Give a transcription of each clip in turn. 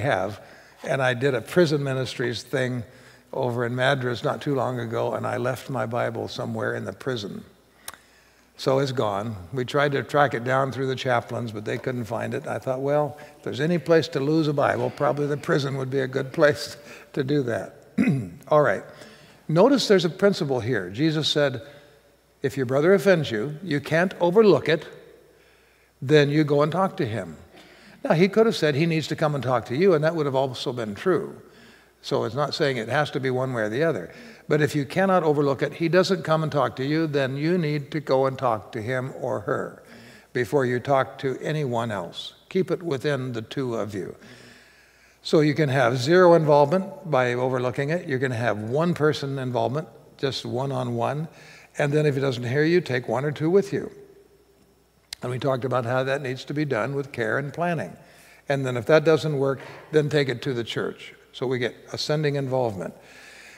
have. And I did a prison ministries thing over in Madras not too long ago, and I left my Bible somewhere in the prison. So it's gone. We tried to track it down through the chaplains, but they couldn't find it. I thought, well, if there's any place to lose a Bible, probably the prison would be a good place to do that. All right. Notice there's a principle here. Jesus said, if your brother offends you, you can't overlook it, then you go and talk to him. Now, he could have said he needs to come and talk to you, and that would have also been true. So it's not saying it has to be one way or the other. But if you cannot overlook it, he doesn't come and talk to you, then you need to go and talk to him or her before you talk to anyone else. Keep it within the two of you. So you can have zero involvement by overlooking it. You can have one person involvement, just one-on-one. And then if he doesn't hear you, take one or two with you. And we talked about how that needs to be done with care and planning. And then if that doesn't work, then take it to the church. So we get ascending involvement.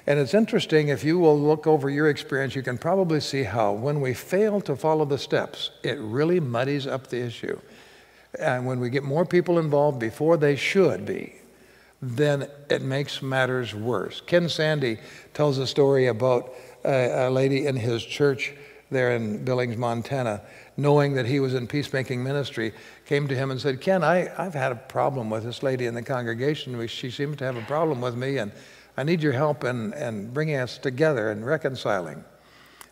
And it's interesting, if you will look over your experience, you can probably see how when we fail to follow the steps, it really muddies up the issue. And when we get more people involved before they should be, then it makes matters worse. Ken Sandy tells a story about a lady in his church there in Billings, Montana, knowing that he was in peacemaking ministry, came to him and said, Ken, I've had a problem with this lady in the congregation. She seems to have a problem with me, and I need your help in bringing us together and reconciling.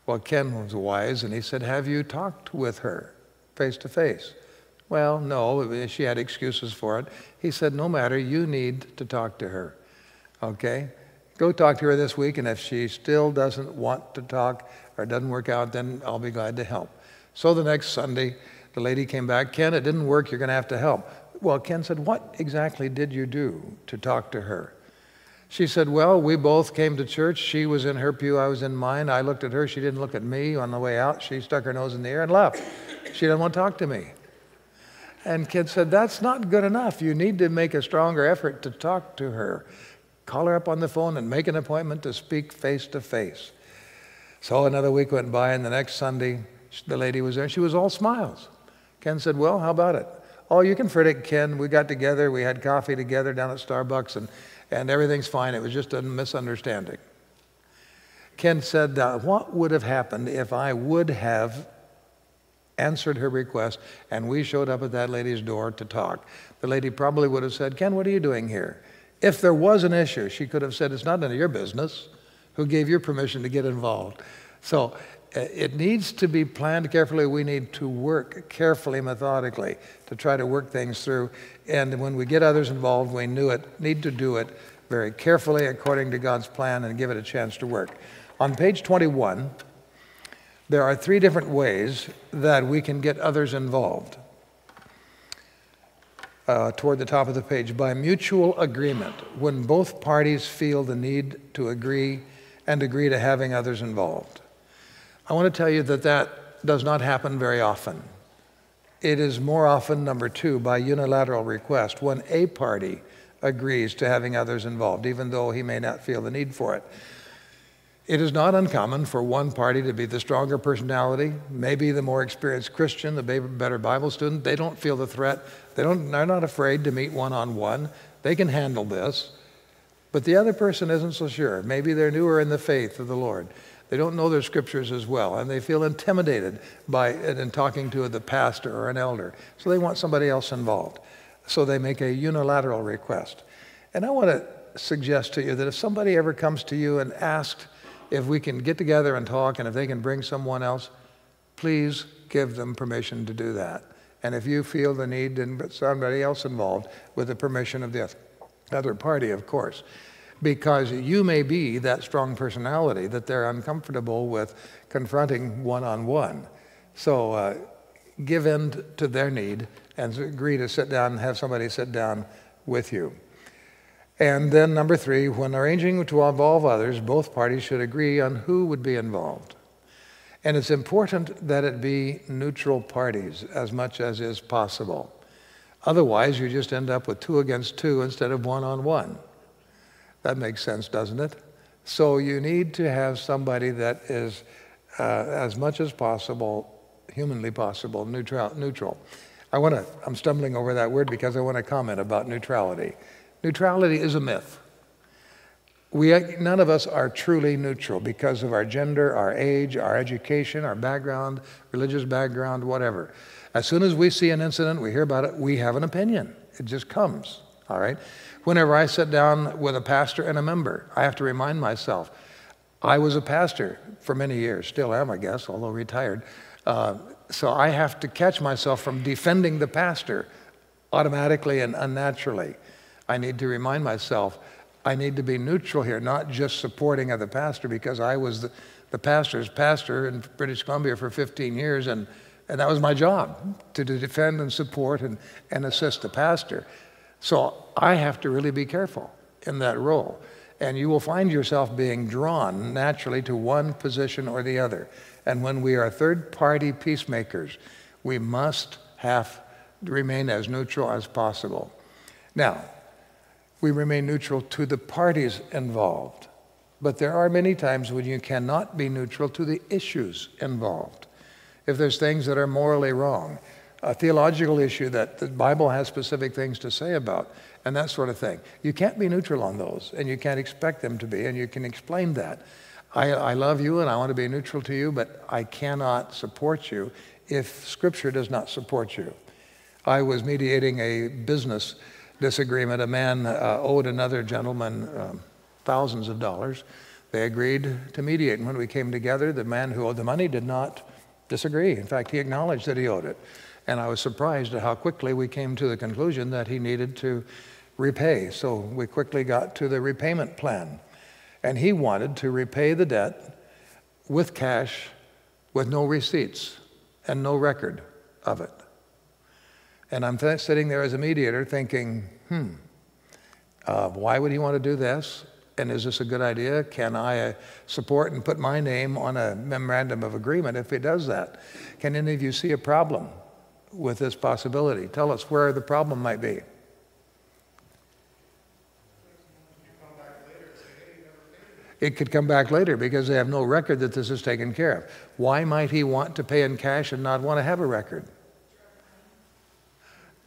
Well, Ken was wise, and he said, have you talked with her face to face? Well, no, she had excuses for it. He said, no matter, you need to talk to her, okay? Go talk to her this week, and if she still doesn't want to talk or doesn't work out, then I'll be glad to help. So the next Sunday, the lady came back, Ken, it didn't work, you're going to have to help. Well, Ken said, what exactly did you do to talk to her? She said, well, we both came to church. She was in her pew, I was in mine. I looked at her, she didn't look at me. On the way out, she stuck her nose in the air and left. She didn't want to talk to me. And Ken said, that's not good enough. You need to make a stronger effort to talk to her. Call her up on the phone and make an appointment to speak face to face. So another week went by, and the next Sunday, the lady was there. She was all smiles. Ken said, well, how about it? Oh, you can forget it, Ken. We got together. We had coffee together down at Starbucks, and everything's fine. It was just a misunderstanding. Ken said, what would have happened if I would have answered her request and we showed up at that lady's door to talk? The lady probably would have said, Ken, what are you doing here? If there was an issue, she could have said, it's not none of your business. Who gave you permission to get involved? So it needs to be planned carefully. We need to work carefully, methodically, to try to work things through. And when we get others involved, we need to do it very carefully according to God's plan and give it a chance to work. On page 21, there are 3 different ways that we can get others involved. Toward the top of the page, by mutual agreement, when both parties feel the need to agree and agree to having others involved. I want to tell you that that does not happen very often. It is more often, number 2, by unilateral request, when a party agrees to having others involved, even though he may not feel the need for it. It is not uncommon for one party to be the stronger personality, maybe the more experienced Christian, the better Bible student. They don't feel the threat. They're not afraid to meet one-on-one. They can handle this. But the other person isn't so sure. Maybe they're newer in the faith of the Lord. They don't know their scriptures as well, and they feel intimidated by it in talking to the pastor or an elder. So they want somebody else involved. So they make a unilateral request. And I want to suggest to you that if somebody ever comes to you and asks if we can get together and talk and if they can bring someone else, please give them permission to do that. And if you feel the need to get somebody else involved, with the permission of the other party, of course. Because you may be that strong personality that they're uncomfortable with confronting one-on-one. So give in to their need and agree to sit down and have somebody sit down with you. And then number 3, when arranging to involve others, both parties should agree on who would be involved. And it's important that it be neutral parties as much as is possible. Otherwise, you just end up with 2 against 2 instead of 1-on-1. That makes sense, doesn't it? So you need to have somebody that is, as much as possible, humanly possible, neutral. I'm stumbling over that word because I want to comment about neutrality. Neutrality is a myth. None of us are truly neutral because of our gender, our age, our education, our background, religious background, whatever. As soon as we see an incident, we hear about it, we have an opinion. It just comes, all right? Whenever I sit down with a pastor and a member, I have to remind myself, I was a pastor for many years, still am, I guess, although retired. So I have to catch myself from defending the pastor automatically and unnaturally. I need to remind myself, I need to be neutral here, not just supporting of the pastor, because I was the pastor's pastor in British Columbia for 15 years, and that was my job, to defend and support and assist the pastor. So I have to really be careful in that role. And you will find yourself being drawn naturally to one position or the other. And when we are third-party peacemakers, we must have to remain as neutral as possible. Now, we remain neutral to the parties involved. But there are many times when you cannot be neutral to the issues involved. If there's things that are morally wrong, a theological issue that the Bible has specific things to say about, and that sort of thing. You can't be neutral on those, and you can't expect them to be, and you can explain that. I love you, and I want to be neutral to you, but I cannot support you if Scripture does not support you. I was mediating a business disagreement. A man owed another gentleman thousands of dollars. They agreed to mediate, and when we came together, the man who owed the money did not disagree. In fact, he acknowledged that he owed it. And I was surprised at how quickly we came to the conclusion that he needed to repay. So we quickly got to the repayment plan. And he wanted to repay the debt with cash, with no receipts and no record of it. And I'm sitting there as a mediator thinking, why would he want to do this? And is this a good idea? Can I support and put my name on a memorandum of agreement if he does that? Can any of you see a problem with this possibility? Tell us where the problem might be. It could come back later because they have no record that this is taken care of. Why might he want to pay in cash and not want to have a record?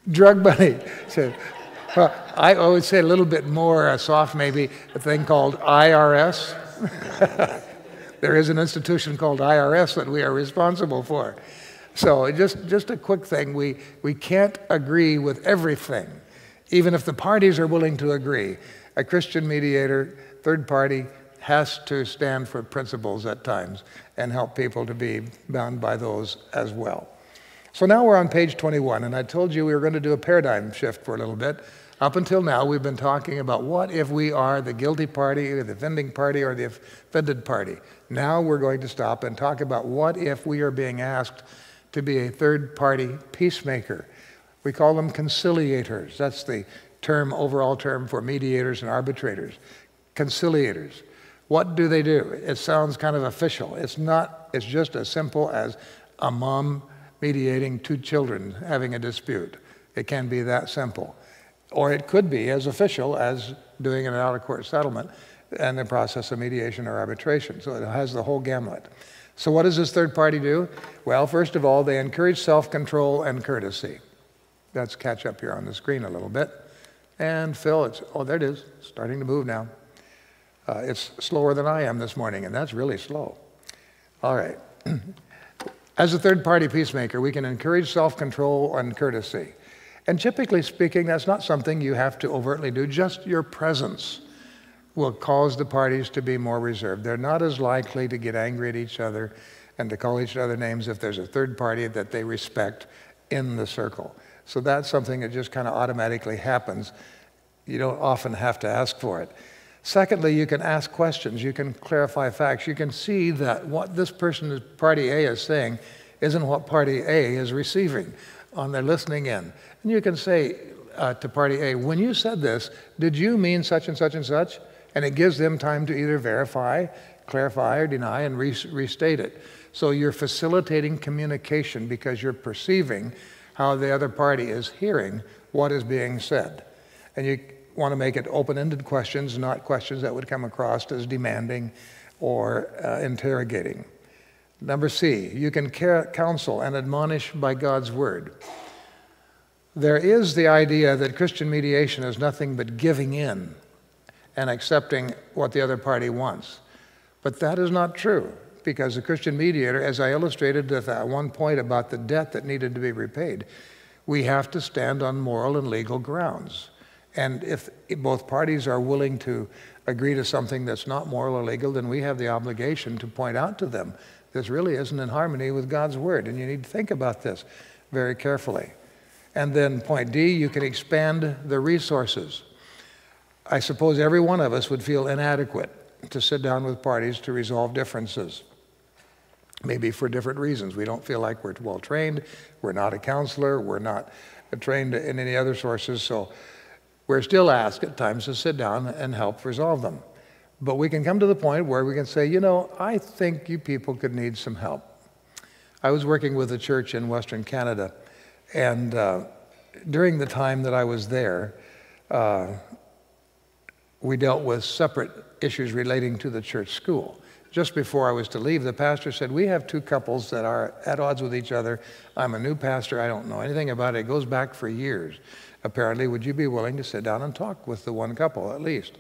Drug money. So, well, I would say a little bit more soft, maybe a thing called IRS. There is an institution called IRS that we are responsible for. So just a quick thing, we can't agree with everything, even if the parties are willing to agree. A Christian mediator, third party, has to stand for principles at times and help people to be bound by those as well. So now we're on page 21, and I told you we were going to do a paradigm shift for a little bit. Up until now, we've been talking about what if we are the guilty party, or the offending party, or the offended party. Now we're going to stop and talk about what if we are being asked to be a third-party peacemaker. We call them conciliators. That's the overall term for mediators and arbitrators. Conciliators. What do? It sounds kind of official. It's not. It's just as simple as a mom mediating two children having a dispute. It can be that simple. Or it could be as official as doing an out-of-court settlement and the process of mediation or arbitration. So it has the whole gamut. So what does this third party do? Well, first of all, they encourage self-control and courtesy. Let's catch up here on the screen a little bit. And Phil, there it is, starting to move now. It's slower than I am this morning, and that's really slow. All right. As a third-party peacemaker, we can encourage self-control and courtesy. And typically speaking, that's not something you have to overtly do. Just your presence will cause the parties to be more reserved. They're not as likely to get angry at each other and to call each other names if there's a third party that they respect in the circle. So that's something that just kind of automatically happens. You don't often have to ask for it. Secondly, you can ask questions. You can clarify facts. You can see that what this person, party A, is saying isn't what party A is receiving on their listening in. And you can say to party A, when you said this, did you mean such and such and such? And it gives them time to either verify, clarify, or deny, and restate it. So you're facilitating communication because you're perceiving how the other party is hearing what is being said. And you want to make it open-ended questions, not questions that would come across as demanding or interrogating. Number C, you can counsel and admonish by God's word. There is the idea that Christian mediation is nothing but giving in and accepting what the other party wants. But that is not true, because the Christian mediator, as I illustrated at one point about the debt that needed to be repaid, we have to stand on moral and legal grounds. And if both parties are willing to agree to something that's not moral or legal, then we have the obligation to point out to them this really isn't in harmony with God's word, and you need to think about this very carefully. And then point D, you can expand the resources. I suppose every one of us would feel inadequate to sit down with parties to resolve differences, maybe for different reasons. We don't feel like we're well trained, we're not a counselor, we're not trained in any other sources, so we're still asked at times to sit down and help resolve them. But we can come to the point where we can say, you know, I think you people could need some help. I was working with a church in Western Canada, and during the time that I was there, we dealt with separate issues relating to the church school. Just before I was to leave, the pastor said, we have two couples that are at odds with each other. I'm a new pastor, I don't know anything about it. It goes back for years. Apparently, would you be willing to sit down and talk with the one couple at least?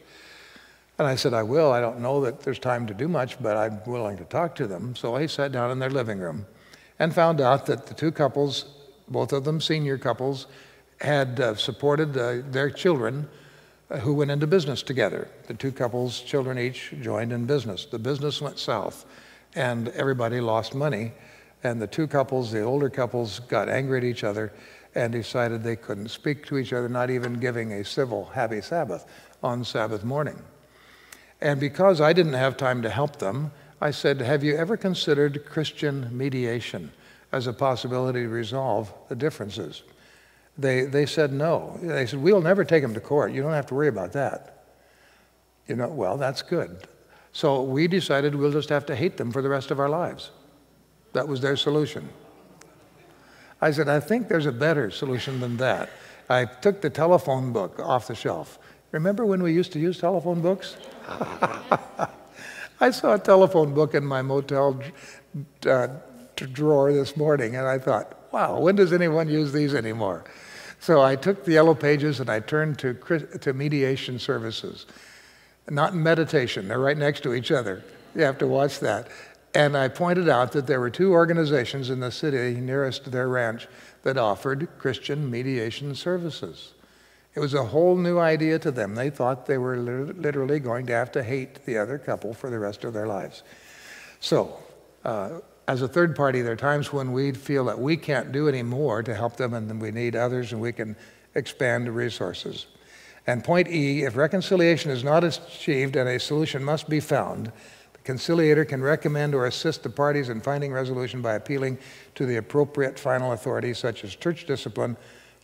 And I said, I will. I don't know that there's time to do much, but I'm willing to talk to them. So I sat down in their living room and found out that the two couples, both of them senior couples, had supported their children who went into business together. The two couples' children each joined in business. The business went south, and everybody lost money. And the two couples, the older couples, got angry at each other and decided they couldn't speak to each other, not even giving a civil happy Sabbath on Sabbath morning. And because I didn't have time to help them, I said, have you ever considered Christian mediation as a possibility to resolve the differences? They said no. They said, we'll never take them to court. You don't have to worry about that. You know, well, that's good. So we decided we'll just have to hate them for the rest of our lives. That was their solution. I said, I think there's a better solution than that. I took the telephone book off the shelf. Remember when we used to use telephone books? I saw a telephone book in my motel drawer this morning, and I thought, wow, when does anyone use these anymore? So I took the yellow pages and I turned to mediation services. Not meditation, they're right next to each other. You have to watch that. And I pointed out that there were two organizations in the city nearest to their ranch that offered Christian mediation services. It was a whole new idea to them. They thought they were literally going to have to hate the other couple for the rest of their lives. So, as a third party, there are times when we feel that we can't do any more to help them and we need others and we can expand the resources. And point E, if reconciliation is not achieved and a solution must be found, the conciliator can recommend or assist the parties in finding resolution by appealing to the appropriate final authorities such as church discipline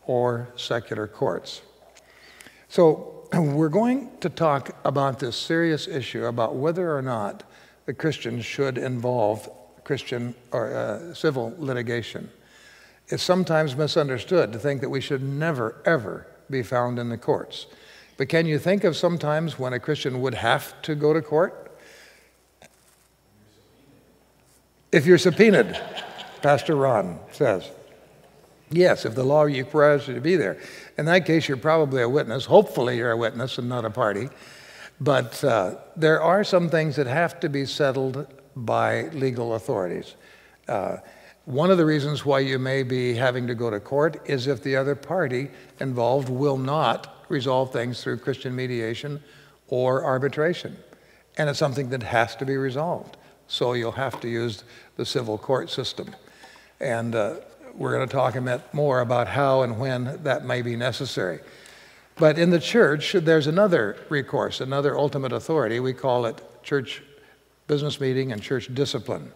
or secular courts. So we're going to talk about this serious issue about whether or not the Christians should involve Christian or civil litigation. It's sometimes misunderstood to think that we should never, ever be found in the courts. But can you think of some times when a Christian would have to go to court? If you're subpoenaed, Pastor Ron says. Yes, if the law requires you to be there. In that case, you're probably a witness. Hopefully you're a witness and not a party. But there are some things that have to be settled by legal authorities. One of the reasons why you may be having to go to court is if the other party involved will not resolve things through Christian mediation or arbitration. And it's something that has to be resolved. So you'll have to use the civil court system. And we're going to talk a bit more about how and when that may be necessary. But in the church, there's another recourse, another ultimate authority. We call it church business meeting and church discipline.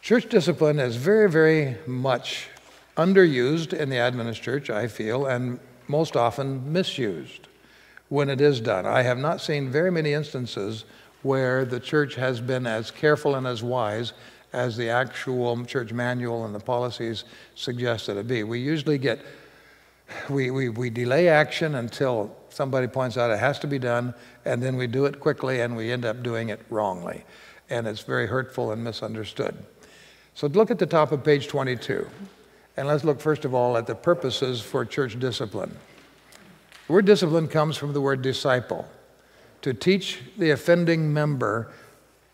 Church discipline is very, very much underused in the Adventist church, I feel, and most often misused when it is done. I have not seen very many instances where the church has been as careful and as wise as the actual church manual and the policies suggest that it be. We usually get, we delay action until somebody points out it has to be done, and then we do it quickly and we end up doing it wrongly. And it's very hurtful and misunderstood. So look at the top of page 22. And let's look first of all at the purposes for church discipline. The word discipline comes from the word disciple, to teach the offending member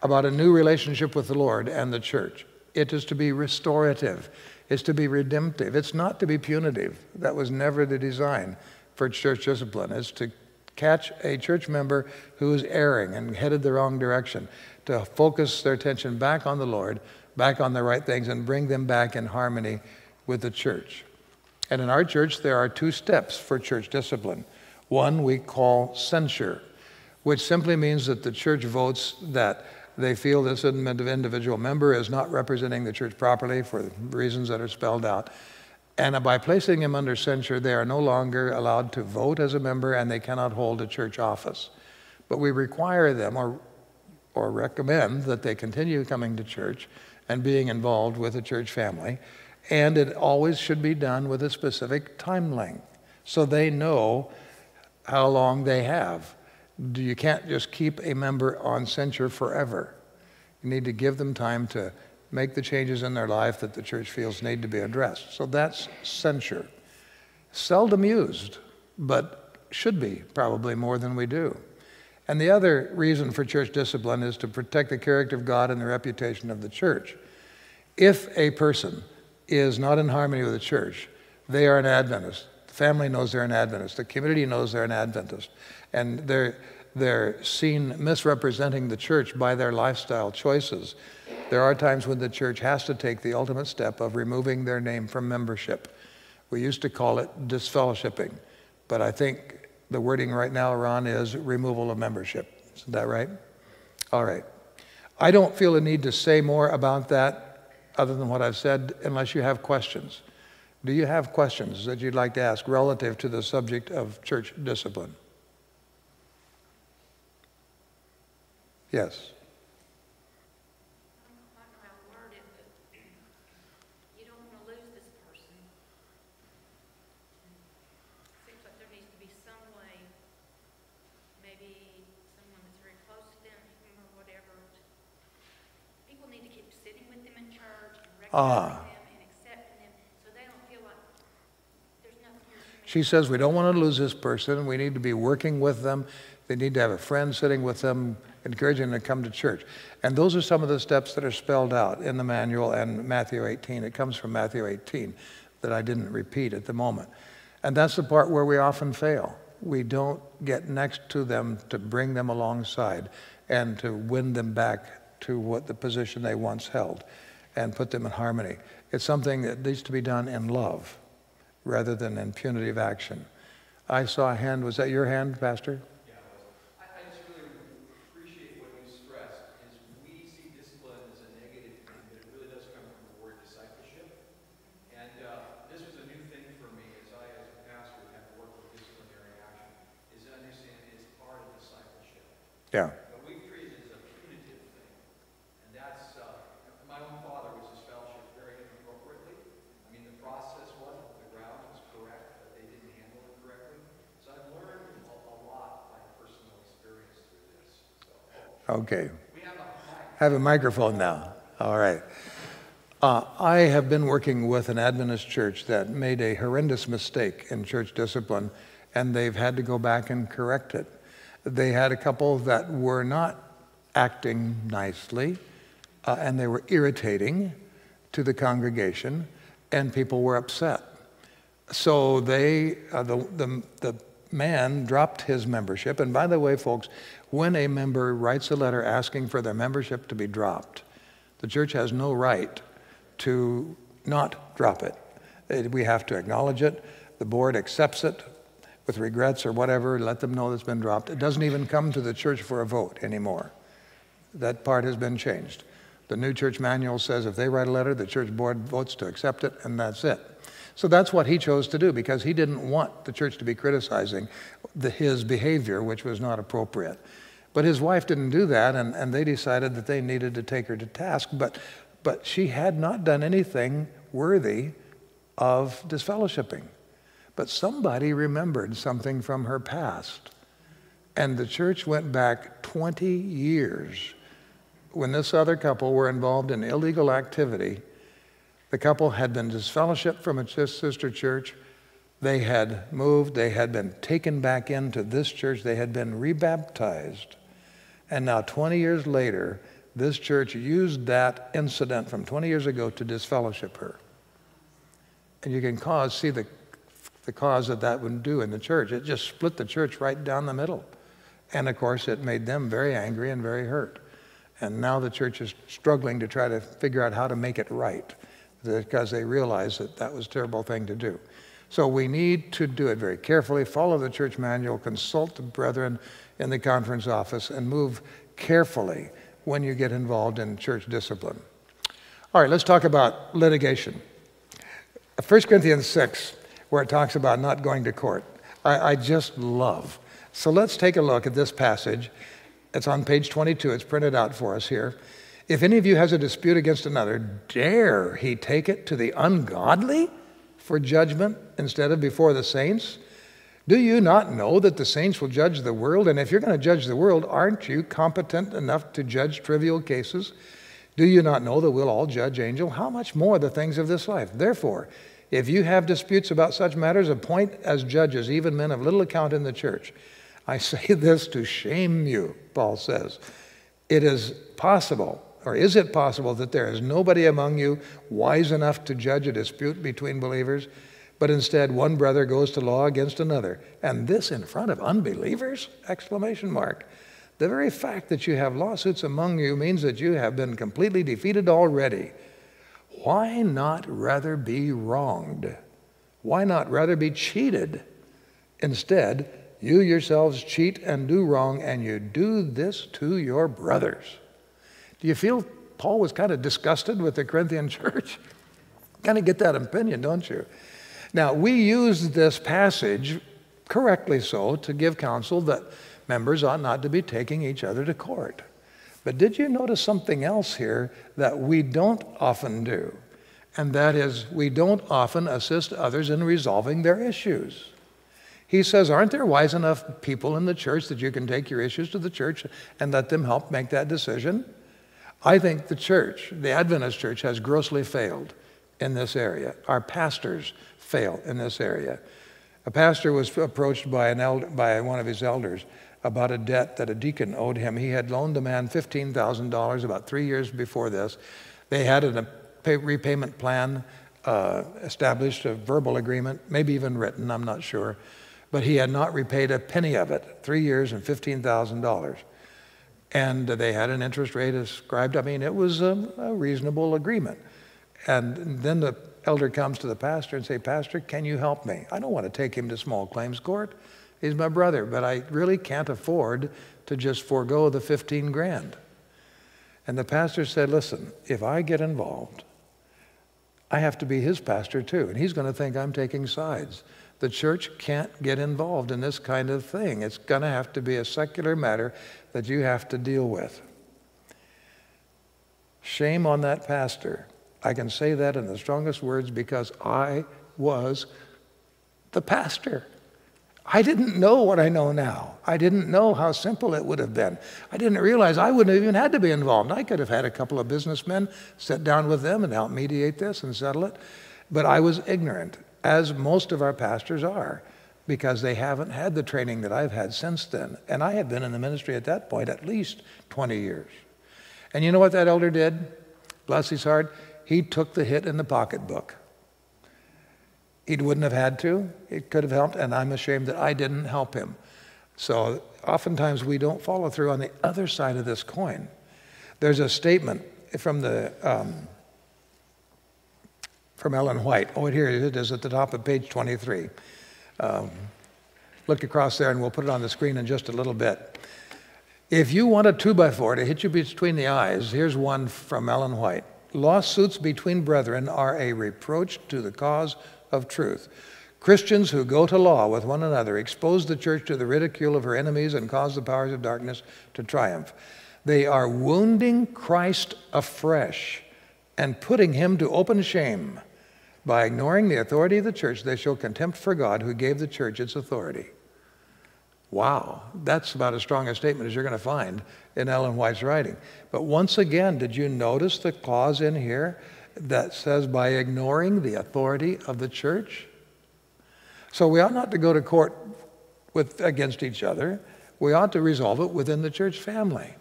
about a new relationship with the Lord and the church. It is to be restorative. It's to be redemptive. It's not to be punitive. That was never the design for church discipline. It's to catch a church member who is erring and headed the wrong direction, to focus their attention back on the Lord, back on the right things, and bring them back in harmony with the church. And in our church, there are 2 steps for church discipline. One we call censure, which simply means that the church votes that they feel this individual member is not representing the church properly for reasons that are spelled out. And by placing him under censure, they are no longer allowed to vote as a member, and they cannot hold a church office. But we require them or recommend that they continue coming to church and being involved with the church family. And it always should be done with a specific time length, so they know how long they have. You can't just keep a member on censure forever. You need to give them time to make the changes in their life that the church feels need to be addressed. So that's censure. Seldom used, but should be probably more than we do. And the other reason for church discipline is to protect the character of God and the reputation of the church. If a person is not in harmony with the church, they are an Adventist. The family knows they're an Adventist. The community knows they're an Adventist. And they're seen misrepresenting the church by their lifestyle choices. There are times when the church has to take the ultimate step of removing their name from membership. We used to call it disfellowshipping, but I think the wording right now, Ron, is removal of membership. Isn't that right? All right. I don't feel a need to say more about that other than what I've said, unless you have questions. Do you have questions that you'd like to ask relative to the subject of church discipline? Yes. I don't know how to word it, but you don't want to lose this person. Seems like there needs to be some way, maybe someone that's very close to them or whatever. People need to keep sitting with them in church and recognizing them and accepting them, so they don't feel like there's nothing here for me. She says we don't want to lose this person. We need to be working with them. They need to have a friend sitting with them, encouraging them to come to church. And those are some of the steps that are spelled out in the manual and Matthew 18. It comes from Matthew 18 that I didn't repeat at the moment. And that's the part where we often fail. We don't get next to them to bring them alongside and to win them back to what the position they once held and put them in harmony. It's something that needs to be done in love rather than in punitive action. I saw a hand. Was that your hand, Pastor? I just really appreciate what you stressed, is we see discipline as a negative thing, but it really does come from the word discipleship. And this was a new thing for me as a pastor, have to work with disciplinary action, is to understand it's part of discipleship. Yeah. But we treat it as a punitive thing. And that's, my own father was disfellowshipped very inappropriately. I mean, the process wasn't, the ground was correct, but they didn't handle it correctly. So I've learned a lot by personal experience through this. So, Okay. we have a mic. Have a microphone now. All right. I have been working with an Adventist church that made a horrendous mistake in church discipline, and they've had to go back and correct it. They had a couple that were not acting nicely, and they were irritating to the congregation, and people were upset. So the man dropped his membership. And by the way, folks, when a member writes a letter asking for their membership to be dropped, the church has no right to not drop it. We have to acknowledge it. The board accepts it with regrets or whatever, let them know it's been dropped. It doesn't even come to the church for a vote anymore. That part has been changed. The new church manual says if they write a letter, the church board votes to accept it, and that's it. So that's what he chose to do, because he didn't want the church to be criticizing his behavior, which was not appropriate. But his wife didn't do that, and they decided that they needed to take her to task. But she had not done anything worthy of disfellowshipping. But somebody remembered something from her past. And the church went back 20 years when this other couple were involved in illegal activity. The couple had been disfellowshipped from a sister church. They had moved. They had been taken back into this church. They had been rebaptized. And now 20 years later, this church used that incident from 20 years ago to disfellowship her. And you can see the cause that would do in the church. It just split the church right down the middle. And of course, it made them very angry and very hurt. And now the church is struggling to try to figure out how to make it right, because they realize that that was a terrible thing to do. So we need to do it very carefully, follow the church manual, consult the brethren in the conference office, and move carefully when you get involved in church discipline. All right, let's talk about litigation. 1 Corinthians 6, where it talks about not going to court, I just love. So let's take a look at this passage. It's on page 22. It's printed out for us here. If any of you has a dispute against another, dare he take it to the ungodly for judgment instead of before the saints? Do you not know that the saints will judge the world? And if you're going to judge the world, aren't you competent enough to judge trivial cases? Do you not know that we'll all judge angels? How much more the things of this life? Therefore, if you have disputes about such matters, appoint as judges even men of little account in the church. I say this to shame you, Paul says. It is possible, or is it possible, that there is nobody among you wise enough to judge a dispute between believers, but instead one brother goes to law against another, and this in front of unbelievers? Exclamation mark. The very fact that you have lawsuits among you means that you have been completely defeated already. Why not rather be wronged? Why not rather be cheated? Instead, you yourselves cheat and do wrong, and you do this to your brothers. Do you feel Paul was kind of disgusted with the Corinthian church? Kind of get that opinion, don't you? Now, we use this passage, correctly so, to give counsel that members ought not to be taking each other to court. But did you notice something else here that we don't often do? And that is, we don't often assist others in resolving their issues. He says, aren't there wise enough people in the church that you can take your issues to the church and let them help make that decision? I think the church, the Adventist church, has grossly failed in this area. Our pastors fail in this area. A pastor was approached by one of his elders about a debt that a deacon owed him. He had loaned the man $15,000 about 3 years before this. They had a repayment plan established, a verbal agreement, maybe even written, I'm not sure. But he had not repaid a penny of it, 3 years and $15,000. And they had an interest rate ascribed. I mean, it was a reasonable agreement. And then the elder comes to the pastor and says, Pastor, can you help me? I don't want to take him to small claims court. He's my brother, but I really can't afford to just forego the 15 grand. And the pastor said, listen, if I get involved, I have to be his pastor too, and he's going to think I'm taking sides. The church can't get involved in this kind of thing. It's going to have to be a secular matter that you have to deal with. Shame on that pastor. I can say that in the strongest words because I was the pastor. I didn't know what I know now. I didn't know how simple it would have been. I didn't realize I wouldn't have even had to be involved. I could have had a couple of businessmen sit down with them and help mediate this and settle it. But I was ignorant, as most of our pastors are, because they haven't had the training that I've had since then. And I had been in the ministry at that point at least 20 years. And you know what that elder did? Bless his heart. He took the hit in the pocketbook. He wouldn't have had to. It could have helped, and I'm ashamed that I didn't help him. So oftentimes we don't follow through on the other side of this coin. There's a statement from Ellen White. Oh, here it is at the top of page 23. Look across there, and we'll put it on the screen in just a little bit. If you want a 2x4 to hit you between the eyes, here's one from Ellen White. Lawsuits between brethren are a reproach to the cause of truth. Christians who go to law with one another expose the church to the ridicule of her enemies and cause the powers of darkness to triumph. They are wounding Christ afresh and putting him to open shame. By ignoring the authority of the church, they show contempt for God who gave the church its authority. Wow, that's about as strong a statement as you're going to find in Ellen White's writing. But once again, did you notice the clause in here? that says by ignoring the authority of the church. So we ought not to go to court against each other. We ought to resolve it within the church family.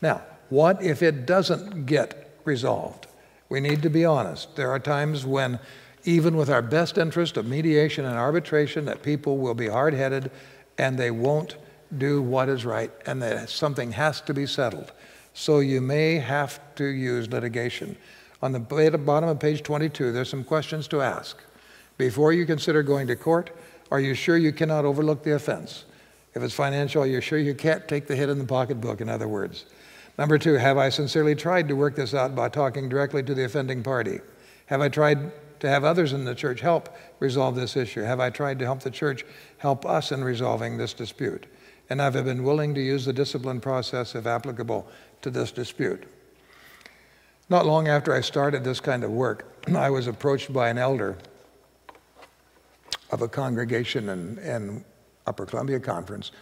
Now, what if it doesn't get resolved? We need to be honest. There are times when, even with our best interest of mediation and arbitration, that people will be hard-headed and they won't do what is right, and that something has to be settled. So you may have to use litigation. On the bottom of page 22, there's some questions to ask. Before you consider going to court, are you sure you cannot overlook the offense? If it's financial, you're sure you can't take the hit in the pocketbook, in other words. Number 2, have I sincerely tried to work this out by talking directly to the offending party? Have I tried to have others in the church help resolve this issue? Have I tried to help the church help us in resolving this dispute? And have I been willing to use the discipline process if applicable to this dispute? Not long after I started this kind of work, I was approached by an elder of a congregation in Upper Columbia Conference.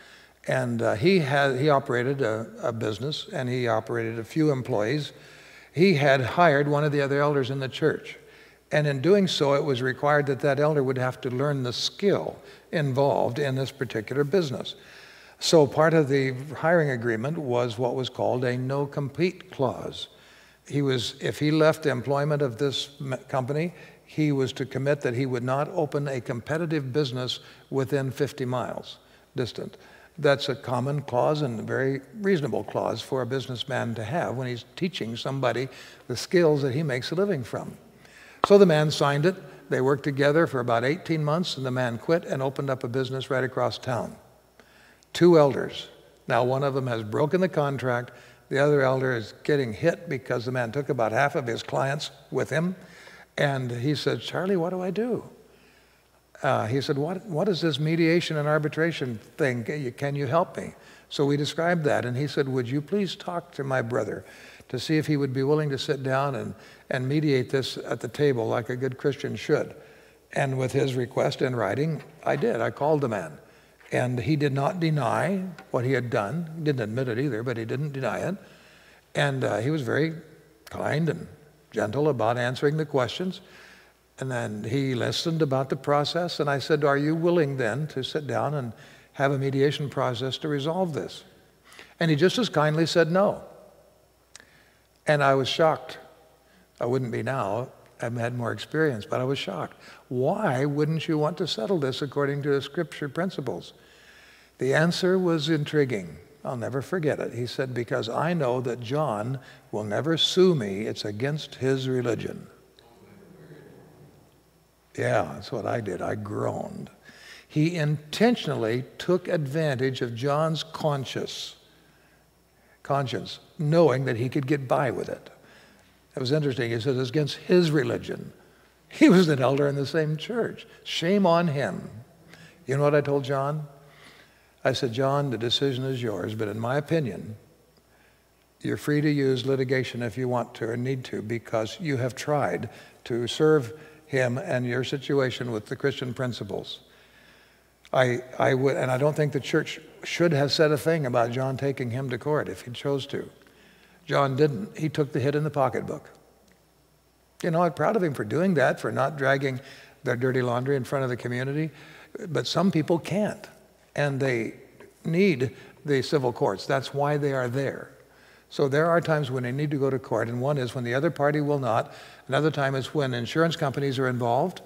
And he operated a business, and he operated a few employees. He had hired one of the other elders in the church. And in doing so, it was required that that elder would have to learn the skill involved in this particular business. So part of the hiring agreement was what was called a no-compete clause. If he left the employment of this company, he was to commit that he would not open a competitive business within 50 miles distant. That's a common clause and a very reasonable clause for a businessman to have when he's teaching somebody the skills that he makes a living from. So the man signed it. They worked together for about 18 months, and the man quit and opened up a business right across town. 2 elders. Now, one of them has broken the contract. The other elder is getting hit because the man took about half of his clients with him. And he said, Charlie, what do I do? He said, what is this mediation and arbitration thing? Can you help me? So we described that, and he said, would you please talk to my brother to see if he would be willing to sit down and mediate this at the table like a good Christian should. And with his request in writing, I did. I called the man. And he did not deny what he had done. He didn't admit it either, but he didn't deny it. And he was very kind and gentle about answering the questions. And then he listened about the process, and I said, are you willing then to sit down and have a mediation process to resolve this? And he just as kindly said no. And I was shocked. I wouldn't be now. I've had more experience, but I was shocked. Why wouldn't you want to settle this according to the scripture principles? The answer was intriguing. I'll never forget it. He said, because I know that John will never sue me. It's against his religion. Yeah, that's what I did. I groaned. He intentionally took advantage of John's conscience, knowing that he could get by with it. It was interesting. He said it's against his religion. He was an elder in the same church. Shame on him. You know what I told John? I said, John, the decision is yours, but in my opinion, you're free to use litigation if you want to or need to, because you have tried to serve him and your situation with the Christian principles. I would, and I don't think the church should have said a thing about John taking him to court if he chose to. John didn't. He took the hit in the pocketbook. You know, I'm proud of him for doing that, for not dragging their dirty laundry in front of the community. But some people can't, and they need the civil courts. That's why they are there. So there are times when they need to go to court, and one is when the other party will not. Another time is when insurance companies are involved.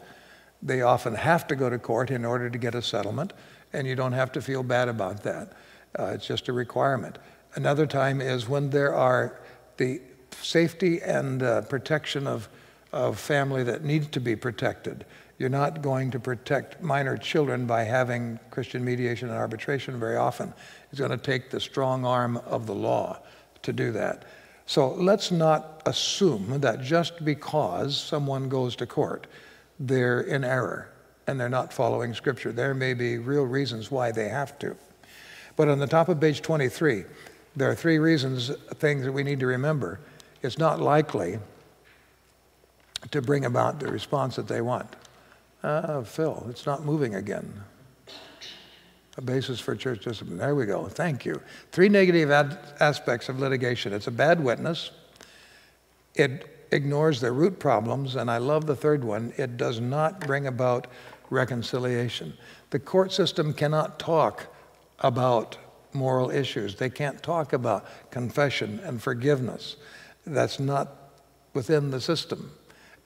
They often have to go to court in order to get a settlement, and you don't have to feel bad about that. It's just a requirement. Another time is when there are the safety and protection of family that needs to be protected. You're not going to protect minor children by having Christian mediation and arbitration very often. It's going to take the strong arm of the law to do that. So let's not assume that just because someone goes to court, they're in error and they're not following Scripture. There may be real reasons why they have to. But on the top of page 23, there are 3 things that we need to remember. It's not likely to bring about the response that they want. Phil, it's not moving again. A basis for church discipline. There we go. Thank you. 3 negative aspects of litigation. It's a bad witness. It ignores the root problems, and I love the third one, it does not bring about reconciliation. The court system cannot talk about moral issues. They can't talk about confession and forgiveness. That's not within the system.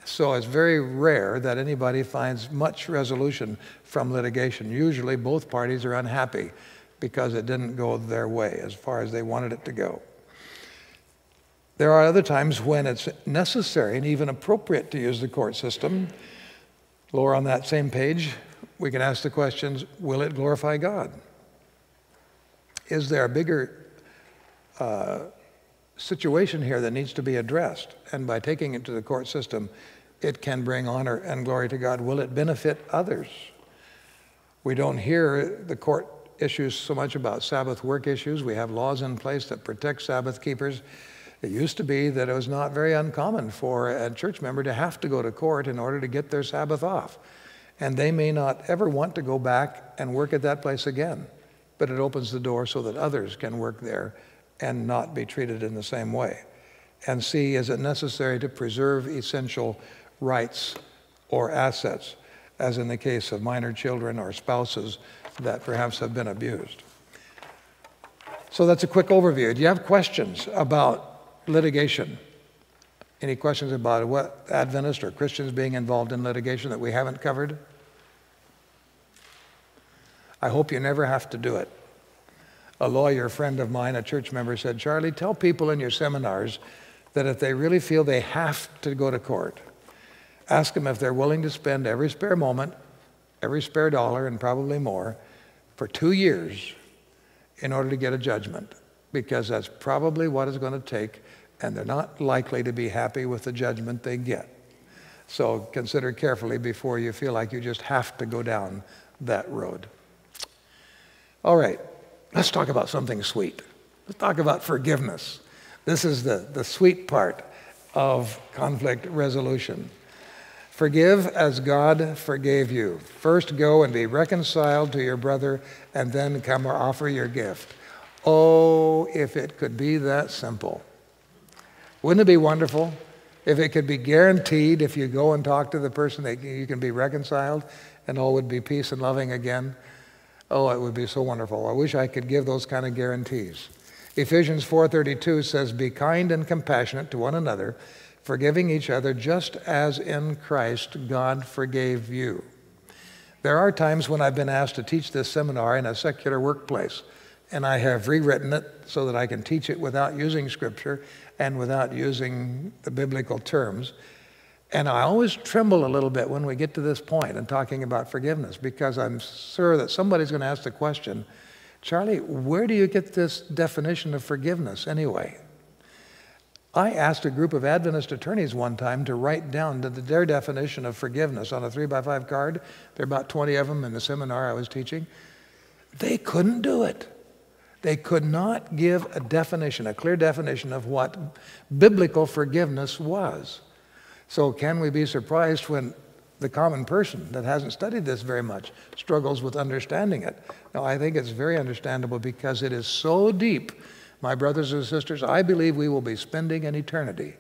So it's very rare that anybody finds much resolution from litigation. Usually both parties are unhappy because it didn't go their way as far as they wanted it to go. There are other times when it's necessary and even appropriate to use the court system. Lower on that same page, we can ask the questions, will it glorify God? Is there a bigger situation here that needs to be addressed? And by taking it to the court system, it can bring honor and glory to God. Will it benefit others? We don't hear the court issues so much about Sabbath work issues. We have laws in place that protect Sabbath keepers. It used to be that it was not very uncommon for a church member to have to go to court in order to get their Sabbath off. And they may not ever want to go back and work at that place again, but it opens the door so that others can work there and not be treated in the same way. And see, is it necessary to preserve essential rights or assets, as in the case of minor children or spouses that perhaps have been abused? So that's a quick overview. Do you have questions about litigation? Any questions about what Adventists or Christians being involved in litigation that we haven't covered? I hope you never have to do it. A lawyer friend of mine, a church member, said, Charlie, tell people in your seminars that if they really feel they have to go to court, ask them if they're willing to spend every spare moment, every spare dollar, and probably more, for 2 years in order to get a judgment, because that's probably what it's going to take, and they're not likely to be happy with the judgment they get. So consider carefully before you feel like you just have to go down that road. All right, let's talk about something sweet. Let's talk about forgiveness. This is the sweet part of conflict resolution. Forgive as God forgave you. First go and be reconciled to your brother, and then come or offer your gift. Oh, if it could be that simple. Wouldn't it be wonderful if it could be guaranteed if you go and talk to the person that you can be reconciled and all would be peace and loving again? Oh, it would be so wonderful. I wish I could give those kind of guarantees. Ephesians 4:32 says, be kind and compassionate to one another, forgiving each other just as in Christ God forgave you. There are times when I've been asked to teach this seminar in a secular workplace, and I have rewritten it so that I can teach it without using Scripture and without using the biblical terms. And I always tremble a little bit when we get to this point in talking about forgiveness, because I'm sure that somebody's going to ask the question, Charlie, where do you get this definition of forgiveness anyway? I asked a group of Adventist attorneys one time to write down their definition of forgiveness on a 3x5 card. There are about 20 of them in the seminar I was teaching. They couldn't do it. They could not give a definition, a clear definition of what biblical forgiveness was. So can we be surprised when the common person that hasn't studied this very much struggles with understanding it? No, I think it's very understandable because it is so deep. My brothers and sisters, I believe we will be spending an eternity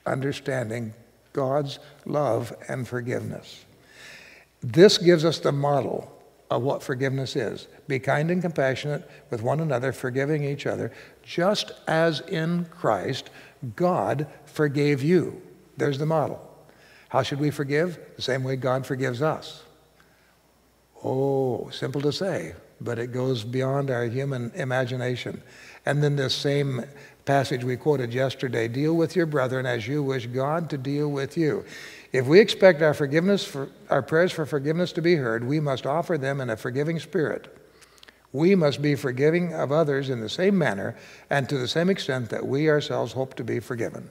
understanding God's love and forgiveness. This gives us the model of what forgiveness is. Be kind and compassionate with one another, forgiving each other, just as in Christ God forgave you. There's the model. How should we forgive? The same way God forgives us. Oh, simple to say, but it goes beyond our human imagination. And then this same passage we quoted yesterday, deal with your brethren as you wish God to deal with you. If we expect our prayers for forgiveness to be heard, we must offer them in a forgiving spirit. We must be forgiving of others in the same manner and to the same extent that we ourselves hope to be forgiven.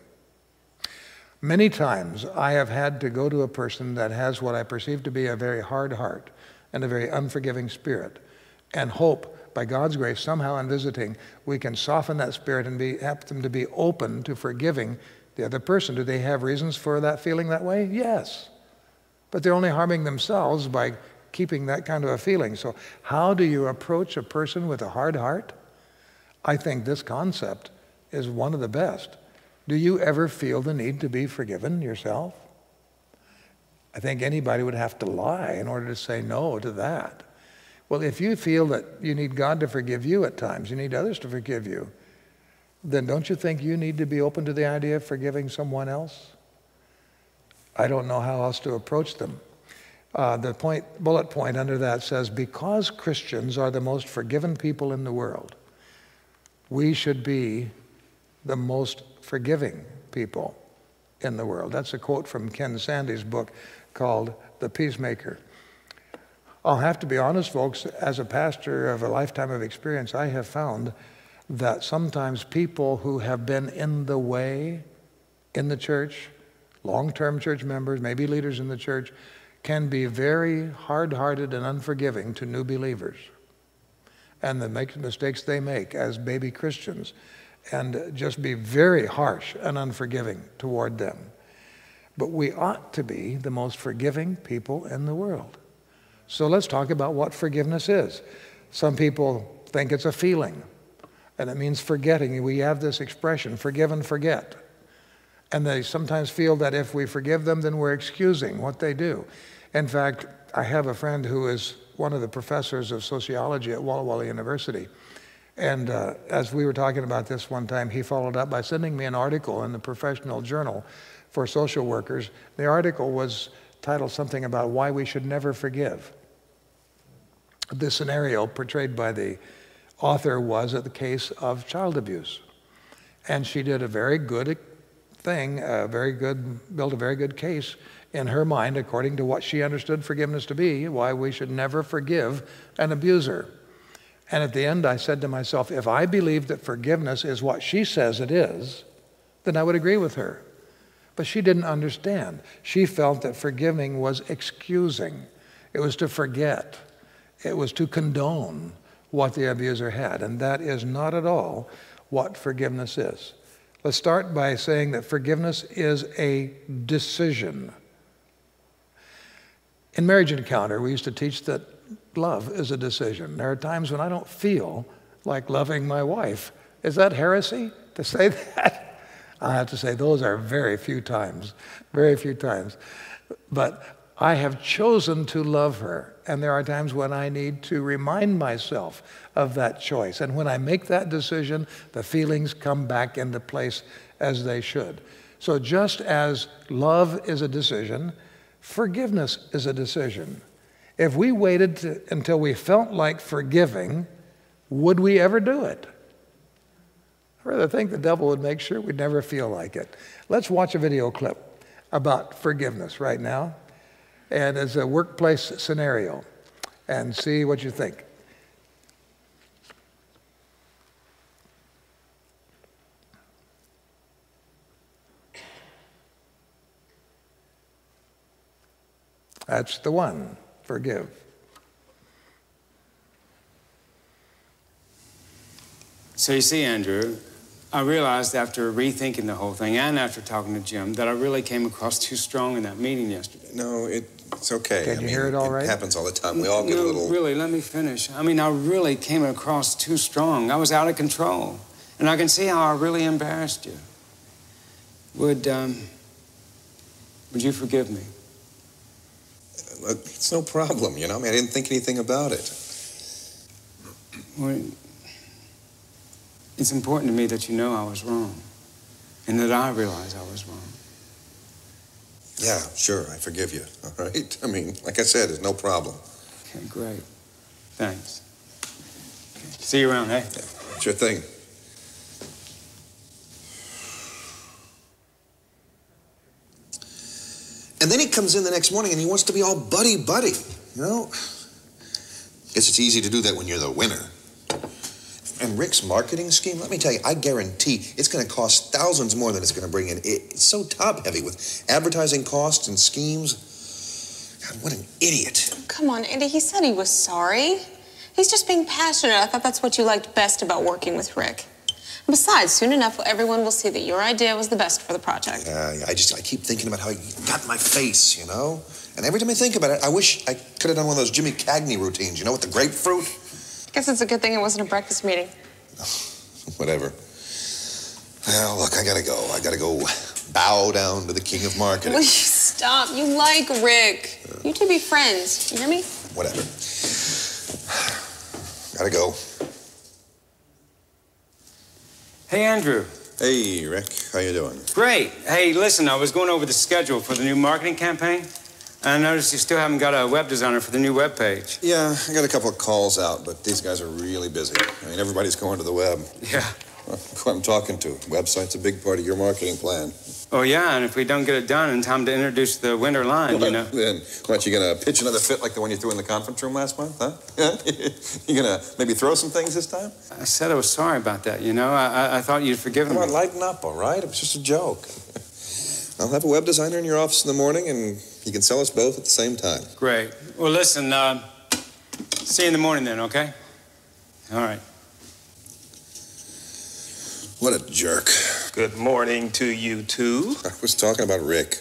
Many times I have had to go to a person that has what I perceive to be a very hard heart and a very unforgiving spirit, and hope by God's grace somehow in visiting we can soften that spirit and help them to be open to forgiving the other person. Do they have reasons for that feeling that way? Yes. But they're only harming themselves by keeping that kind of a feeling. So how do you approach a person with a hard heart? I think this concept is one of the best. Do you ever feel the need to be forgiven yourself? I think anybody would have to lie in order to say no to that. Well, if you feel that you need God to forgive you at times, you need others to forgive you, then don't you think you need to be open to the idea of forgiving someone else? I don't know how else to approach them. The bullet point under that says, because Christians are the most forgiven people in the world, we should be the most forgiving people in the world. That's a quote from Ken Sande's book called The Peacemaker. I'll have to be honest, folks, as a pastor of a lifetime of experience, I have found that sometimes people who have been in the way in the church, long-term church members, maybe leaders in the church, can be very hard-hearted and unforgiving to new believers. And the mistakes they make as baby Christians, and just be very harsh and unforgiving toward them. But we ought to be the most forgiving people in the world. So let's talk about what forgiveness is. Some people think it's a feeling, and it means forgetting. We have this expression, forgive and forget. And they sometimes feel that if we forgive them, then we're excusing what they do. In fact, I have a friend who is one of the professors of sociology at Walla Walla University. And as we were talking about this one time, he followed up by sending me an article in the Professional Journal for social workers. The article was titled something about why we should never forgive. The scenario portrayed by the author was the case of child abuse. And she did a very good thing, built a very good case in her mind, according to what she understood forgiveness to be, why we should never forgive an abuser. And at the end, I said to myself, if I believed that forgiveness is what she says it is, then I would agree with her. But she didn't understand. She felt that forgiving was excusing. It was to forget. It was to condone what the abuser had. And that is not at all what forgiveness is. Let's start by saying that forgiveness is a decision. In Marriage Encounter, we used to teach that love is a decision. There are times when I don't feel like loving my wife. Is that heresy to say that? I have to say those are very few times. But I have chosen to love her, and there are times when I need to remind myself of that choice. And when I make that decision, the feelings come back into place as they should. So just as love is a decision, forgiveness is a decision. If we waited until we felt like forgiving, would we ever do it? I rather think the devil would make sure we'd never feel like it. Let's watch a video clip about forgiveness right now, and as a workplace scenario, and see what you think. That's the one. Forgive. So you see, Andrew, I realized after rethinking the whole thing and after talking to Jim that I really came across too strong in that meeting yesterday. No, it's okay. Can you hear it all right? It happens all the time. We all get a little... Really, let me finish. I mean, I really came across too strong. I was out of control. And I can see how I really embarrassed you. Would you forgive me? It's no problem, you know? I mean, I didn't think anything about it. Well, it's important to me that you know I was wrong. And that I realize I was wrong. Yeah, sure, I forgive you, all right? I mean, like I said, it's no problem. Okay, great. Thanks. Okay. See you around, eh? Yeah, sure thing. And then he comes in the next morning and he wants to be all buddy-buddy, you know? Guess it's easy to do that when you're the winner. And Rick's marketing scheme, let me tell you, I guarantee it's going to cost thousands more than it's going to bring in. It's so top-heavy with advertising costs and schemes. God, what an idiot. Come on, Andy, he said he was sorry. He's just being passionate. I thought that's what you liked best about working with Rick. Besides, soon enough, everyone will see that your idea was the best for the project. Yeah, I keep thinking about how he got in my face, you know? And every time I think about it, I wish I could have done one of those Jimmy Cagney routines, you know, with the grapefruit. Guess it's a good thing it wasn't a breakfast meeting. Whatever. Well, look, I gotta go. I gotta go bow down to the king of marketing. Will you stop? You like Rick. You two be friends. You hear me? Whatever. Gotta go. Hey, Andrew. Hey, Rick. How you doing? Great. Hey, listen, I was going over the schedule for the new marketing campaign. I noticed you still haven't got a web designer for the new web page. Yeah, I got a couple of calls out, but these guys are really busy. I mean, everybody's going to the web. Yeah. Who I'm talking to. Website's a big part of your marketing plan. Oh, yeah, and if we don't get it done in time to introduce the winter line, you know. Then, what, you gonna pitch another fit like the one you threw in the conference room last month, huh? You gonna maybe throw some things this time? I said I was sorry about that, you know. I thought you'd forgiven Come me. on, lighten up, all right? It was just a joke. I'll have a web designer in your office in the morning, and he can sell us both at the same time. Great. Well, listen, see you in the morning then, okay? All right. What a jerk. Good morning to you, too. I was talking about Rick.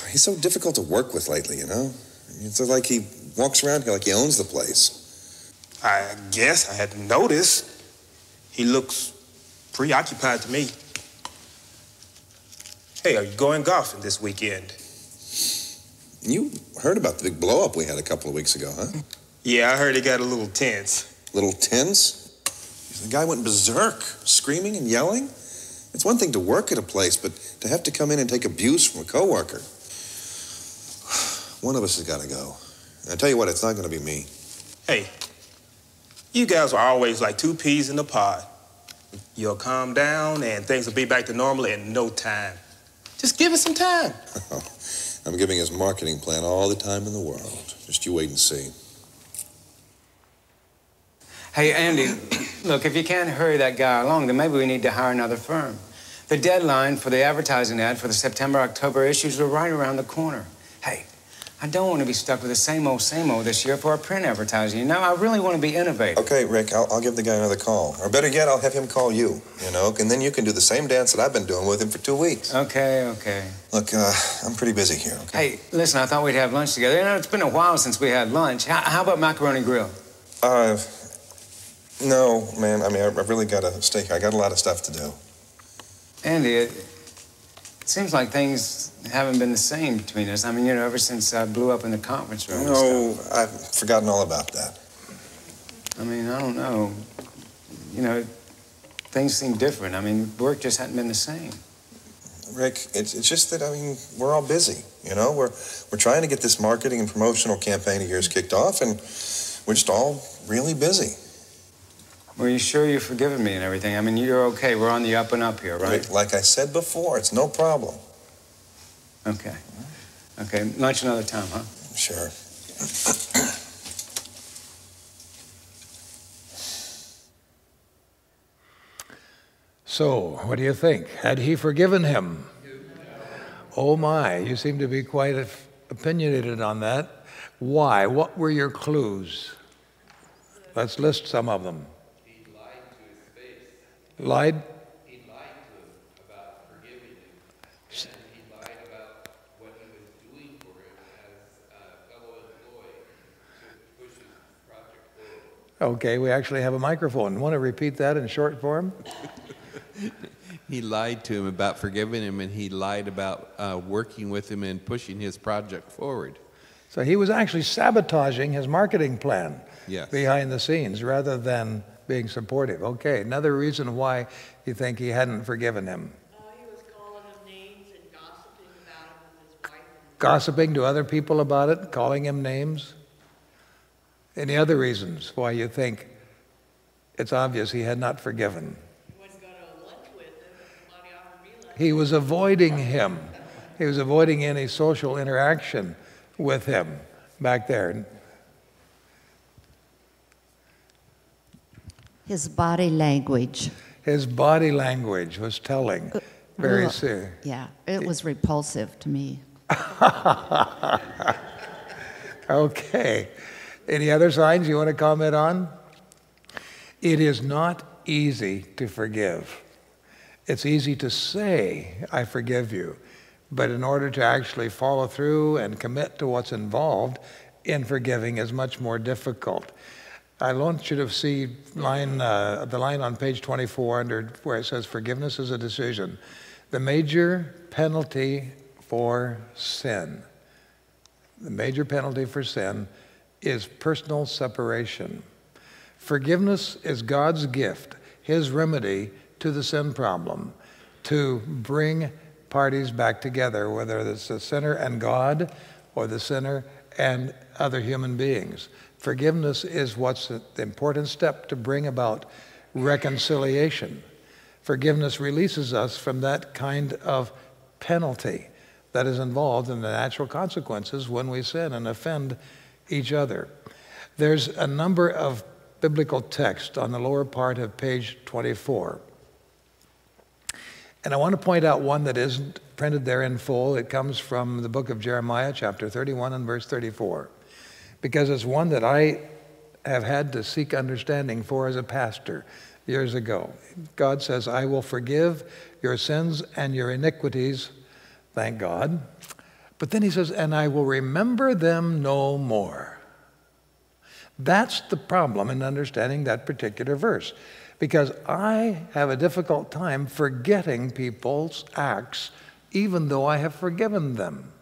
He's so difficult to work with lately, you know? It's like he walks around here like he owns the place. I guess I hadn't noticed. He looks preoccupied to me. Hey, are you going golfing this weekend? You heard about the big blow-up we had a couple of weeks ago, huh? Yeah, I heard it got a little tense. Little tense? The guy went berserk, screaming and yelling. It's one thing to work at a place, but to have to come in and take abuse from a coworker. One of us has got to go. And I tell you what, it's not going to be me. Hey, you guys are always like two peas in a pod. You'll calm down and things will be back to normal in no time. Just give it some time. I'm giving his marketing plan all the time in the world. Just you wait and see. Hey, Andy, look, if you can't hurry that guy along, then maybe we need to hire another firm. The deadline for the advertising ad for the September-October issues are right around the corner. Hey, I don't want to be stuck with the same old this year for our print advertising. You know, I really want to be innovative. Okay, Rick, I'll give the guy another call. Or better yet, I'll have him call you, you know, and then you can do the same dance that I've been doing with him for 2 weeks. Okay. Look, I'm pretty busy here, okay? Hey, listen, I thought we'd have lunch together. You know, it's been a while since we had lunch. How about macaroni grill? No, man, I mean, I've really got to stay here. I got a lot of stuff to do. Andy, it seems like things haven't been the same between us. I mean, you know, ever since I blew up in the conference room. No, I've forgotten all about that. I mean, I don't know. You know, things seem different. I mean, work just hadn't been the same. Rick, it's just that, I mean, we're all busy, you know? We're trying to get this marketing and promotional campaign of yours kicked off, and we're just all really busy. Well, you sure you're forgiving me and everything? I mean, you're okay. We're on the up and up here, right? Rick, like I said before, it's no problem. Okay. Okay, lunch another time, huh? Sure. So, what do you think? Had he forgiven him? Oh my, you seem to be quite opinionated on that. Why? What were your clues? Let's list some of them. He lied to his face. Lied? He lied to him about forgiving him. And he lied about what he was doing for him as a fellow employee to push his project forward. Okay, we actually have a microphone. Want to repeat that in short form? He lied to him about forgiving him, and he lied about working with him and pushing his project forward. So he was actually sabotaging his marketing plan behind the scenes rather than being supportive. Okay, another reason why you think he hadn't forgiven him. He was calling him names and gossiping about him with his wife. Gossiping to other people about it, calling him names. Any other reasons why you think it's obvious he had not forgiven? He wouldn't go to lunch with him. Somebody offered me lunch. He was avoiding him. He was avoiding any social interaction with him back there. His body language. His body language was telling. Very serious. Yeah, it was repulsive to me. Okay. Any other signs you want to comment on? It is not easy to forgive. It's easy to say, I forgive you. But in order to actually follow through and commit to what's involved in forgiving is much more difficult. I want you to see the line on page 24 under where it says forgiveness is a decision. The major penalty for sin, the major penalty for sin is personal separation. Forgiveness is God's gift, his remedy to the sin problem, to bring parties back together, whether it's the sinner and God or the sinner and other human beings. Forgiveness is what's the important step to bring about reconciliation. Forgiveness releases us from that kind of penalty that is involved in the natural consequences when we sin and offend each other. There's a number of biblical texts on the lower part of page 24. And I want to point out one that isn't printed there in full. It comes from the book of Jeremiah, chapter 31 and verse 34, because it's one that I have had to seek understanding for as a pastor years ago. God says, I will forgive your sins and your iniquities, thank God. But then he says, and I will remember them no more. That's the problem in understanding that particular verse, because I have a difficult time forgetting people's acts, even though I have forgiven them.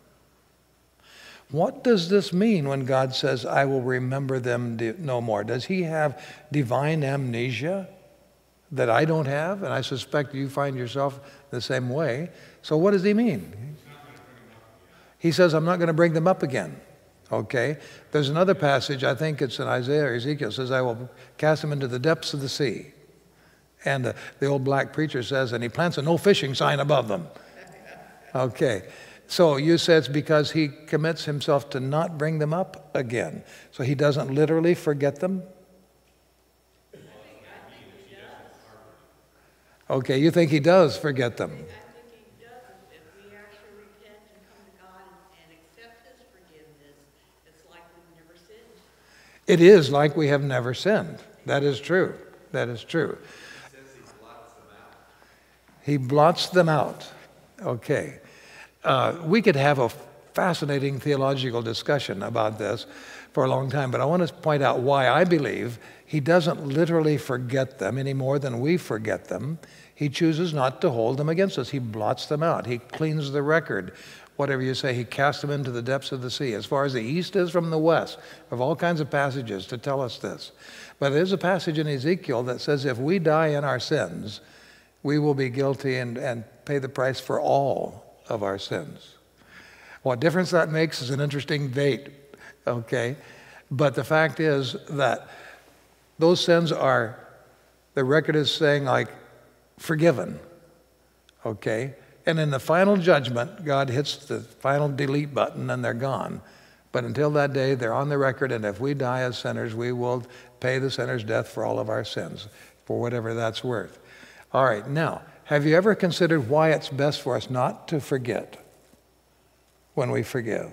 What does this mean when God says, I will remember them no more? Does he have divine amnesia that I don't have? And I suspect you find yourself the same way. So what does he mean? He says, I'm not going to bring them up again. Okay? There's another passage, I think it's in Isaiah or Ezekiel, says, I will cast them into the depths of the sea. And the old black preacher says, and he plants a no fishing sign above them. Okay. So you say it's because he commits himself to not bring them up again. So he doesn't literally forget them? Okay, you think he does forget them? I think he does. If we actually repent and come to God and accept his forgiveness, it's like we've never sinned. It is like we have never sinned. That is true. That is true. He blots them out. Okay. We could have a fascinating theological discussion about this for a long time, but I want to point out why I believe he doesn't literally forget them any more than we forget them. He chooses not to hold them against us. He blots them out. He cleans the record. Whatever you say, he casts them into the depths of the sea. As far as the east is from the west, we have all kinds of passages to tell us this. But there's a passage in Ezekiel that says if we die in our sins, we will be guilty and pay the price for all of our sins. What difference that makes is an interesting debate, okay? But the fact is that those sins are, the record is saying like, forgiven, okay? And in the final judgment, God hits the final delete button and they're gone. But until that day, they're on the record, and if we die as sinners, we will pay the sinner's death for all of our sins, for whatever that's worth. All right, now, have you ever considered why it's best for us not to forget when we forgive?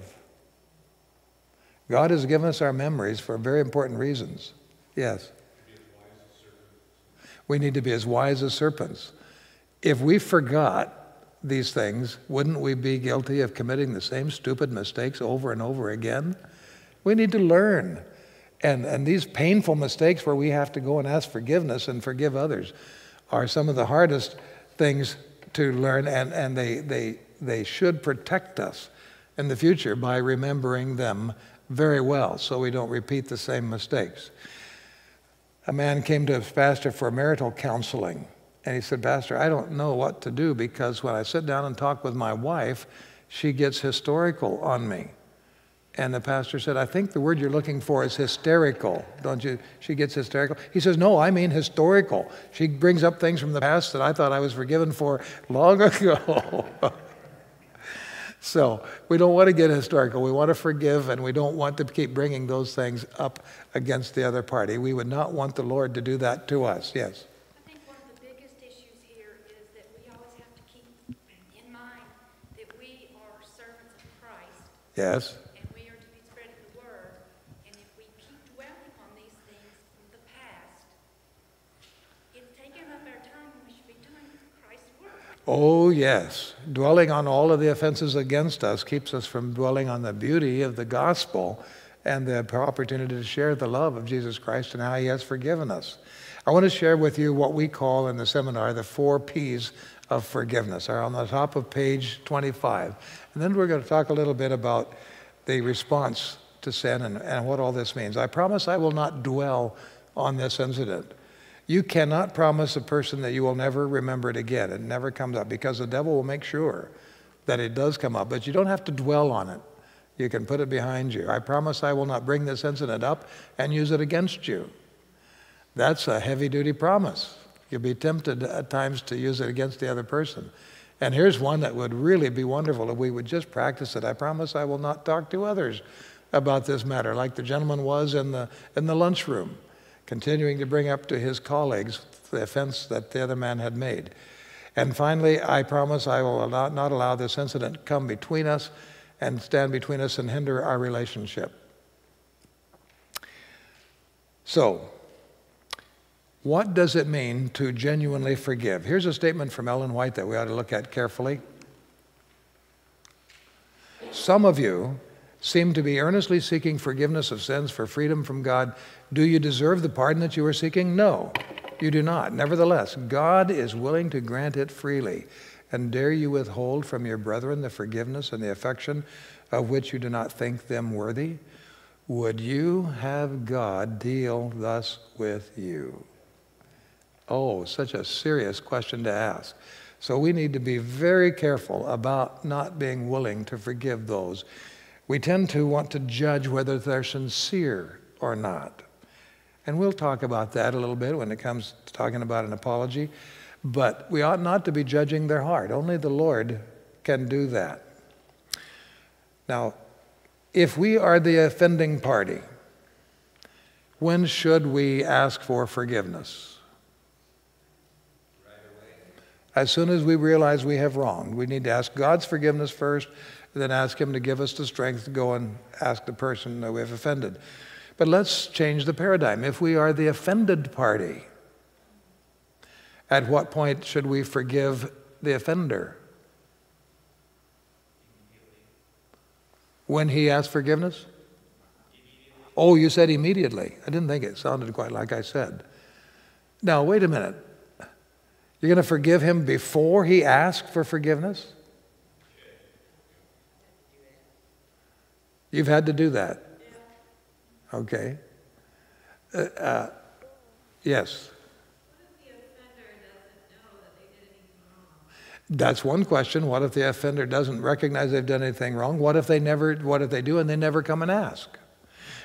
God has given us our memories for very important reasons. Yes? We need to be as wise as serpents. If we forgot these things, wouldn't we be guilty of committing the same stupid mistakes over and over again? We need to learn. And these painful mistakes where we have to go and ask forgiveness and forgive others are some of the hardest things to learn, and they should protect us in the future by remembering them very well so we don't repeat the same mistakes. A man came to his pastor for marital counseling, and he said, Pastor, I don't know what to do because when I sit down and talk with my wife, she gets historical on me. And the pastor said, I think the word you're looking for is hysterical, don't you? She gets hysterical. He says, no, I mean historical. She brings up things from the past that I thought I was forgiven for long ago. So we don't want to get historical. We want to forgive, and we don't want to keep bringing those things up against the other party. We would not want the Lord to do that to us. Yes? I think one of the biggest issues here is that we always have to keep in mind that we are servants of Christ. Yes. And we are to be spreading the word. And if we keep dwelling on these things from the past, it's taking up our time when we should be doing Christ's work. Oh, yes. Dwelling on all of the offenses against us keeps us from dwelling on the beauty of the gospel and the opportunity to share the love of Jesus Christ and how he has forgiven us. I want to share with you what we call in the seminar the 4 P's of forgiveness. Are on the top of page 25. And then we're going to talk a little bit about the response to sin and what all this means. I promise I will not dwell on this incident. You cannot promise a person that you will never remember it again. It never comes up, because the devil will make sure that it does come up. But you don't have to dwell on it. You can put it behind you. I promise I will not bring this incident up and use it against you. That's a heavy-duty promise. You'll be tempted at times to use it against the other person. And here's one that would really be wonderful if we would just practice it. I promise I will not talk to others about this matter, like the gentleman was in the lunchroom, continuing to bring up to his colleagues the offense that the other man had made. And finally, I promise I will not allow this incident come between us and stand between us and hinder our relationship. So, what does it mean to genuinely forgive? Here's a statement from Ellen White that we ought to look at carefully. Some of you seem to be earnestly seeking forgiveness of sins for freedom from God. Do you deserve the pardon that you are seeking? No, you do not. Nevertheless, God is willing to grant it freely. And dare you withhold from your brethren the forgiveness and the affection of which you do not think them worthy? Would you have God deal thus with you? Oh, such a serious question to ask. So we need to be very careful about not being willing to forgive those. We tend to want to judge whether they're sincere or not. And we'll talk about that a little bit when it comes to talking about an apology. But we ought not to be judging their heart. Only the Lord can do that. Now, if we are the offending party, when should we ask for forgiveness? As soon as we realize we have wronged. We need to ask God's forgiveness first, and then ask him to give us the strength to go and ask the person that we have offended. But let's change the paradigm. If we are the offended party, at what point should we forgive the offender? When he asks forgiveness? Oh, you said immediately. I didn't think it sounded quite like I said. Now, wait a minute. You're going to forgive him before he asks for forgiveness? You've had to do that? Okay. Yes. That's one question. What if the offender doesn't recognize they've done anything wrong? What if they do and they never come and ask?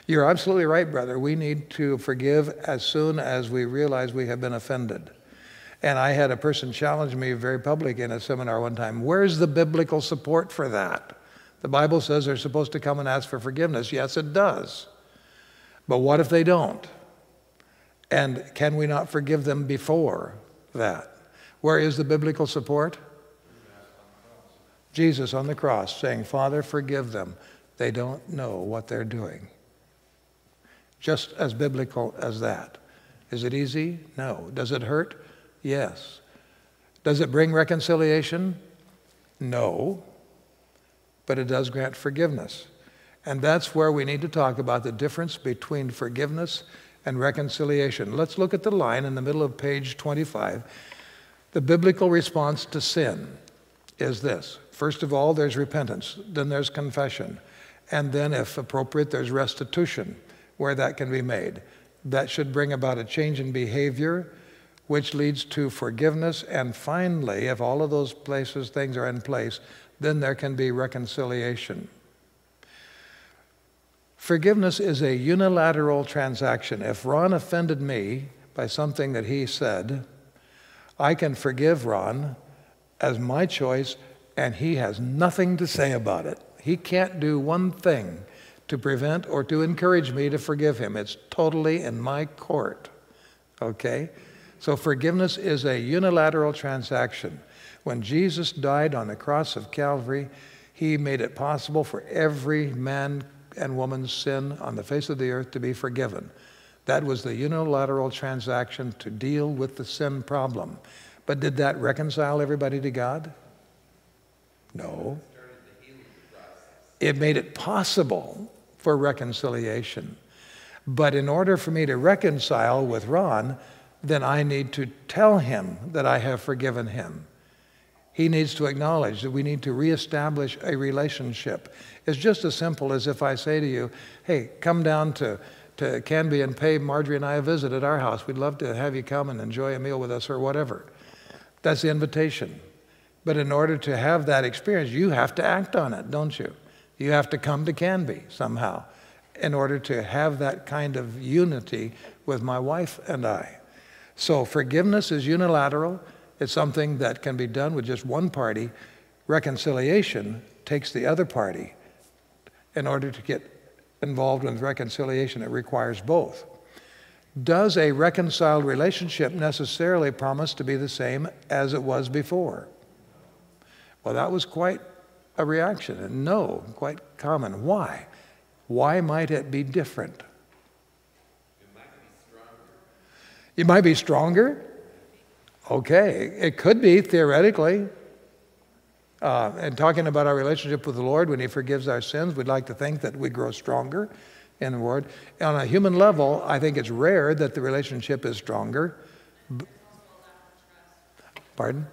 You're absolutely right, brother. We need to forgive as soon as we realize we have been offended. And I had a person challenge me very public in a seminar one time. Where's the biblical support for that? The Bible says they're supposed to come and ask for forgiveness. Yes, it does. But what if they don't? And can we not forgive them before that? Where is the biblical support? Jesus on the cross saying, Father, forgive them. They don't know what they're doing. Just as biblical as that. Is it easy? No. Does it hurt? Yes. Does it bring reconciliation? No. But it does grant forgiveness. And that's where we need to talk about the difference between forgiveness and reconciliation. Let's look at the line in the middle of page 25. The biblical response to sin is this. First of all, there's repentance. Then there's confession. And then, if appropriate, there's restitution where that can be made. That should bring about a change in behavior, which leads to forgiveness. And finally, if all of those things are in place, then there can be reconciliation. Forgiveness is a unilateral transaction. If Ron offended me by something that he said, I can forgive Ron as my choice, and he has nothing to say about it. He can't do one thing to prevent or to encourage me to forgive him. It's totally in my court, okay? So forgiveness is a unilateral transaction. When Jesus died on the cross of Calvary, he made it possible for every man and woman's sin on the face of the earth to be forgiven. That was the unilateral transaction to deal with the sin problem. But did that reconcile everybody to God? No. It made it possible for reconciliation. But in order for me to reconcile with Ron, then I need to tell him that I have forgiven him. He needs to acknowledge that we need to reestablish a relationship. It's just as simple as if I say to you, hey, come down to Canby and pay Marjorie and I a visit at our house. We'd love to have you come and enjoy a meal with us or whatever. That's the invitation. But in order to have that experience, you have to act on it, don't you? You have to come to Canby somehow in order to have that kind of unity with my wife and I. So forgiveness is unilateral. It's something that can be done with just one party. Reconciliation takes the other party. In order to get involved with reconciliation, it requires both. Does a reconciled relationship necessarily promise to be the same as it was before? Well, that was quite a reaction, and no, quite common. Why? Why might it be different? It might be stronger? Okay, it could be theoretically. And talking about our relationship with the Lord, when He forgives our sins, we'd like to think that we grow stronger in the Word. On a human level, I think it's rare that the relationship is stronger. Pardon?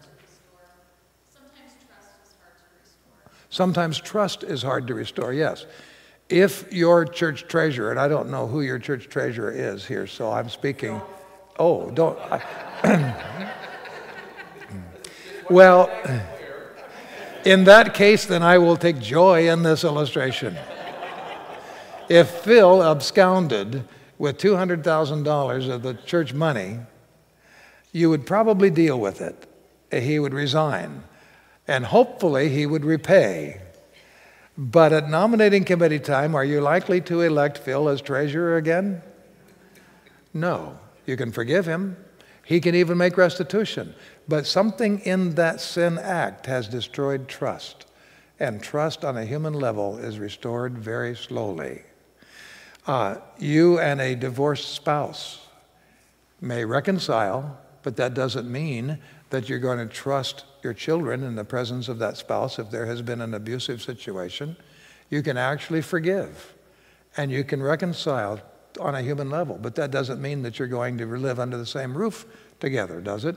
Sometimes trust is hard to restore, yes. If your church treasurer, and I don't know who your church treasurer is here, so I'm speaking. Oh, don't. Well, in that case, then I will take joy in this illustration. If Phil absconded with $200,000 of the church money, you would probably deal with it. He would resign, and hopefully he would repay. But at nominating committee time, are you likely to elect Phil as treasurer again? No. You can forgive him. He can even make restitution. But something in that sin act has destroyed trust. And trust on a human level is restored very slowly. You and a divorced spouse may reconcile, but that doesn't mean that you're going to trust your children in the presence of that spouse if there has been an abusive situation. You can actually forgive, and you can reconcile on a human level, but that doesn't mean that you're going to live under the same roof together, does it?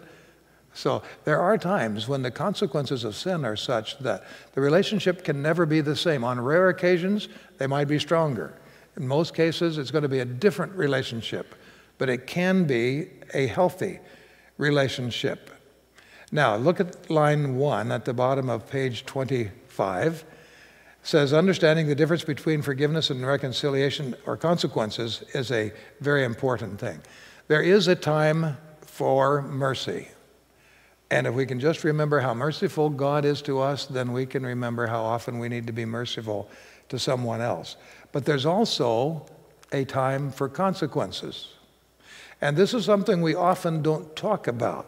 So there are times when the consequences of sin are such that the relationship can never be the same. On rare occasions, they might be stronger. In most cases, it's going to be a different relationship, but it can be a healthy relationship. Now, look at line 1 at the bottom of page 25. It says, understanding the difference between forgiveness and reconciliation or consequences is a very important thing. There is a time for mercy. And if we can just remember how merciful God is to us, then we can remember how often we need to be merciful to someone else. But there's also a time for consequences. And this is something we often don't talk about.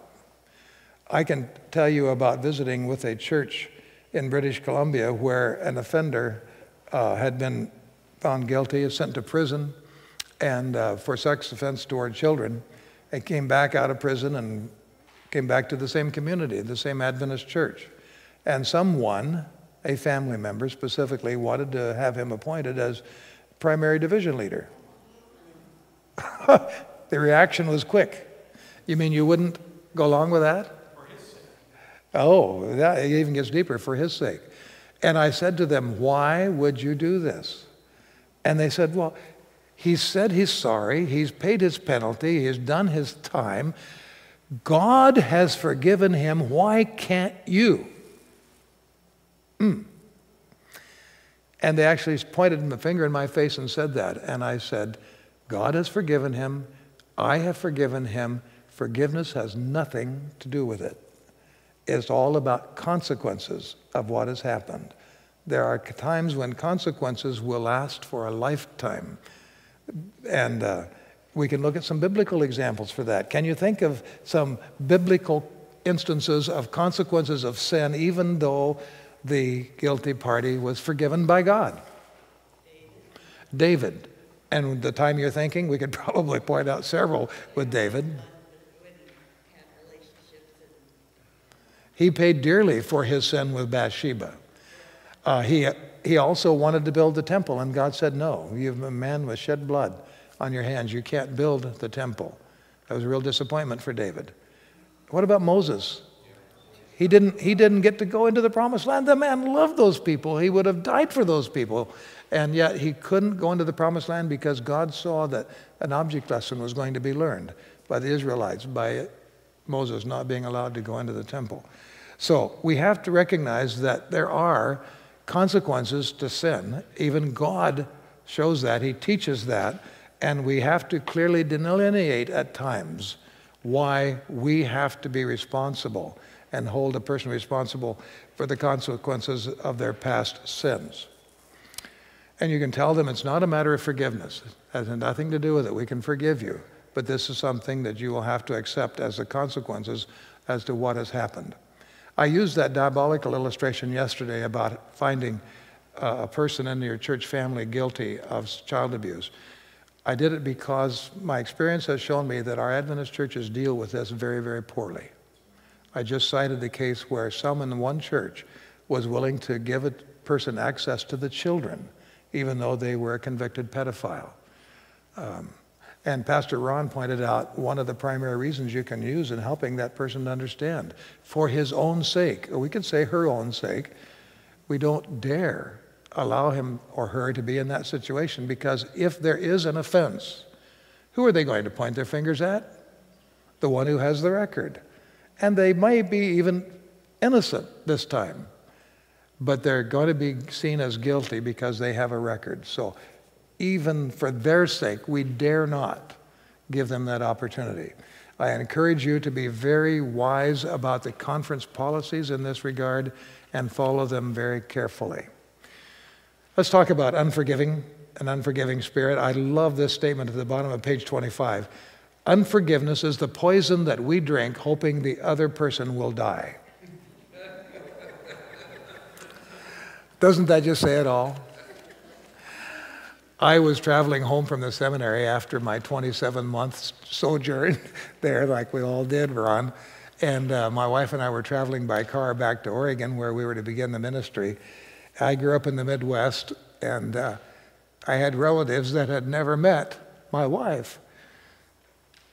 I can tell you about visiting with a church in British Columbia where an offender had been found guilty, sent to prison, and for sex offense toward children, and came back out of prison and came back to the same community, the same Adventist church. And someone, a family member specifically, wanted to have him appointed as primary division leader. The reaction was quick. You mean you wouldn't go along with that? For his sake. Oh, that even gets deeper, for his sake. And I said to them, why would you do this? And they said, well, he said he's sorry, he's paid his penalty, he's done his time. God has forgiven him, why can't you? And they actually pointed a finger in my face and said that. And I said, God has forgiven him, I have forgiven him. Forgiveness has nothing to do with it. It's all about consequences of what has happened. There are times when consequences will last for a lifetime. And we can look at some biblical examples for that. Can you think of some biblical instances of consequences of sin, even though the guilty party was forgiven by God? David. And the time you're thinking, we could probably point out several with David. He paid dearly for his sin with Bathsheba. He also wanted to build the temple, and God said, no, you have a man with shed blood on your hands. You can't build the temple. That was a real disappointment for David. What about Moses? He didn't get to go into the promised land. The man loved those people. He would have died for those people. And yet he couldn't go into the promised land because God saw that an object lesson was going to be learned by the Israelites, by Moses not being allowed to go into the temple. So we have to recognize that there are consequences to sin. Even God shows that. He teaches that. And we have to clearly delineate at times why we have to be responsible and hold a person responsible for the consequences of their past sins. And you can tell them it's not a matter of forgiveness. It has nothing to do with it. We can forgive you, but this is something that you will have to accept as the consequences as to what has happened. I used that diabolical illustration yesterday about finding a person in your church family guilty of child abuse. I did it because my experience has shown me that our Adventist churches deal with this very, very poorly. I just cited the case where someone in one church was willing to give a person access to the children, even though they were a convicted pedophile. And Pastor Ron pointed out one of the primary reasons you can use in helping that person to understand. For his own sake, or we could say her own sake, we don't dare allow him or her to be in that situation, because if there is an offense, who are they going to point their fingers at? The one who has the record. And they may be even innocent this time, but they're going to be seen as guilty because they have a record. So even for their sake, we dare not give them that opportunity. I encourage you to be very wise about the conference policies in this regard and follow them very carefully. Let's talk about an unforgiving spirit. I love this statement at the bottom of page 25. Unforgiveness is the poison that we drink hoping the other person will die. Doesn't that just say it all? I was traveling home from the seminary after my 27-month sojourn there, like we all did, Ron. And my wife and I were traveling by car back to Oregon, where we were to begin the ministry. I grew up in the Midwest, and I had relatives that had never met my wife.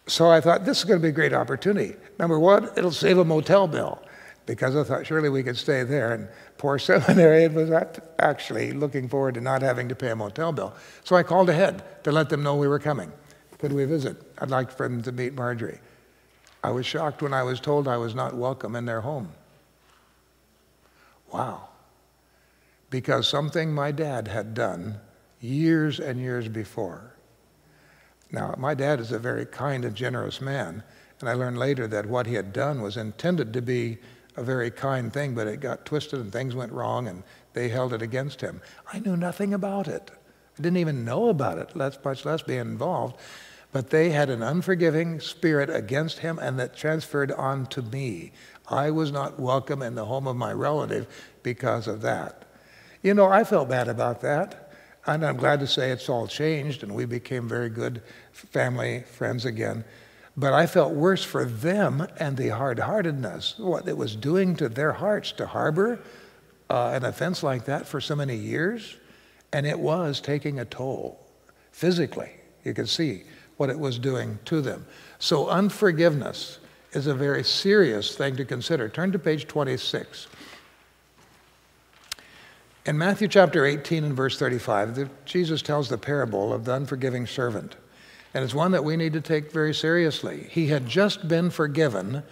So I thought, this is going to be a great opportunity. Number one, it'll save a motel bill, because I thought surely we could stay there. And poor seminary was not actually looking forward to not having to pay a motel bill. So I called ahead to let them know we were coming. Could we visit? I'd like for them to meet Marjorie. I was shocked when I was told I was not welcome in their home. Wow. Because something my dad had done years and years before. Now, my dad is a very kind and generous man, and I learned later that what he had done was intended to be a very kind thing, but it got twisted and things went wrong, and they held it against him. I knew nothing about it. I didn't even know about it, much less be involved. But they had an unforgiving spirit against him, and that transferred on to me. I was not welcome in the home of my relative because of that. You know, I felt bad about that. And I'm glad to say it's all changed, and we became very good family friends again. But I felt worse for them and the hard-heartedness, what it was doing to their hearts to harbor an offense like that for so many years. And it was taking a toll physically. You could see what it was doing to them. So unforgiveness is a very serious thing to consider. Turn to page 26. In Matthew chapter 18 and verse 35, Jesus tells the parable of the unforgiving servant. And it's one that we need to take very seriously. He had just been forgiven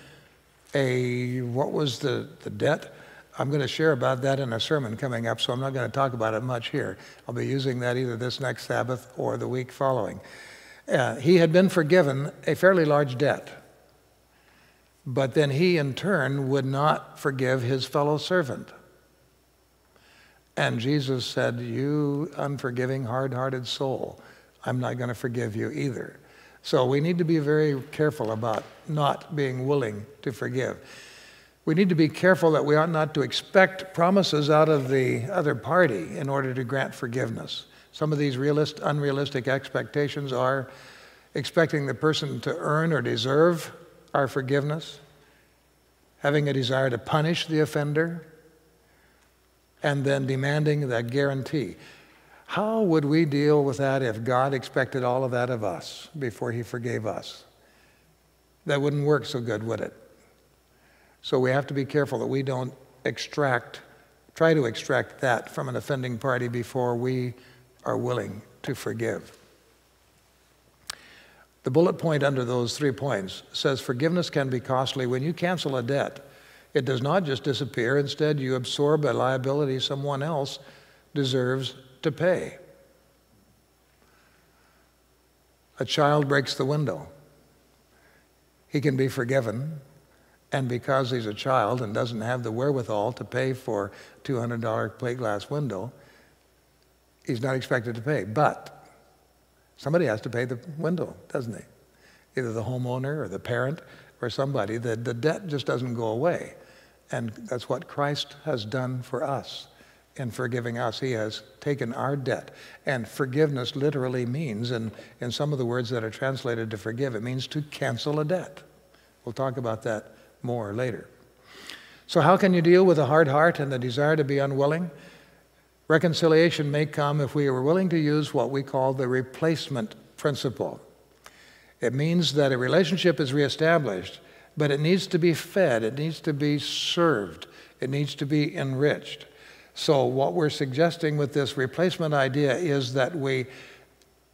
what was the debt? I'm going to share about that in a sermon coming up, so I'm not going to talk about it much here. I'll be using that either this next Sabbath or the week following. He had been forgiven a fairly large debt. But then he, in turn, would not forgive his fellow servant. And Jesus said, you unforgiving, hard-hearted soul, I'm not going to forgive you either. So we need to be very careful about not being willing to forgive. We need to be careful that we ought not to expect promises out of the other party in order to grant forgiveness. Some of these unrealistic expectations are expecting the person to earn or deserve our forgiveness, having a desire to punish the offender, and then demanding that guarantee. How would we deal with that if God expected all of that of us before he forgave us? That wouldn't work so good, would it? So we have to be careful that we don't try to extract that from an offending party before we are willing to forgive. The bullet point under those 3 points says forgiveness can be costly. When you cancel a debt, it does not just disappear. Instead, you absorb a liability someone else deserves to pay. A child breaks the window. He can be forgiven, and because he's a child and doesn't have the wherewithal to pay for a $200 plate glass window, he's not expected to pay. But somebody has to pay the window, doesn't he? Either the homeowner or the parent or somebody. The debt just doesn't go away. And that's what Christ has done for us in forgiving us. He has taken our debt. And forgiveness literally means, in some of the words that are translated to forgive, it means to cancel a debt. We'll talk about that more later. So how can you deal with a hard heart and the desire to be unwilling? Reconciliation may come if we are willing to use what we call the replacement principle. It means that a relationship is reestablished, but it needs to be fed, it needs to be served, it needs to be enriched. So what we're suggesting with this replacement idea is that we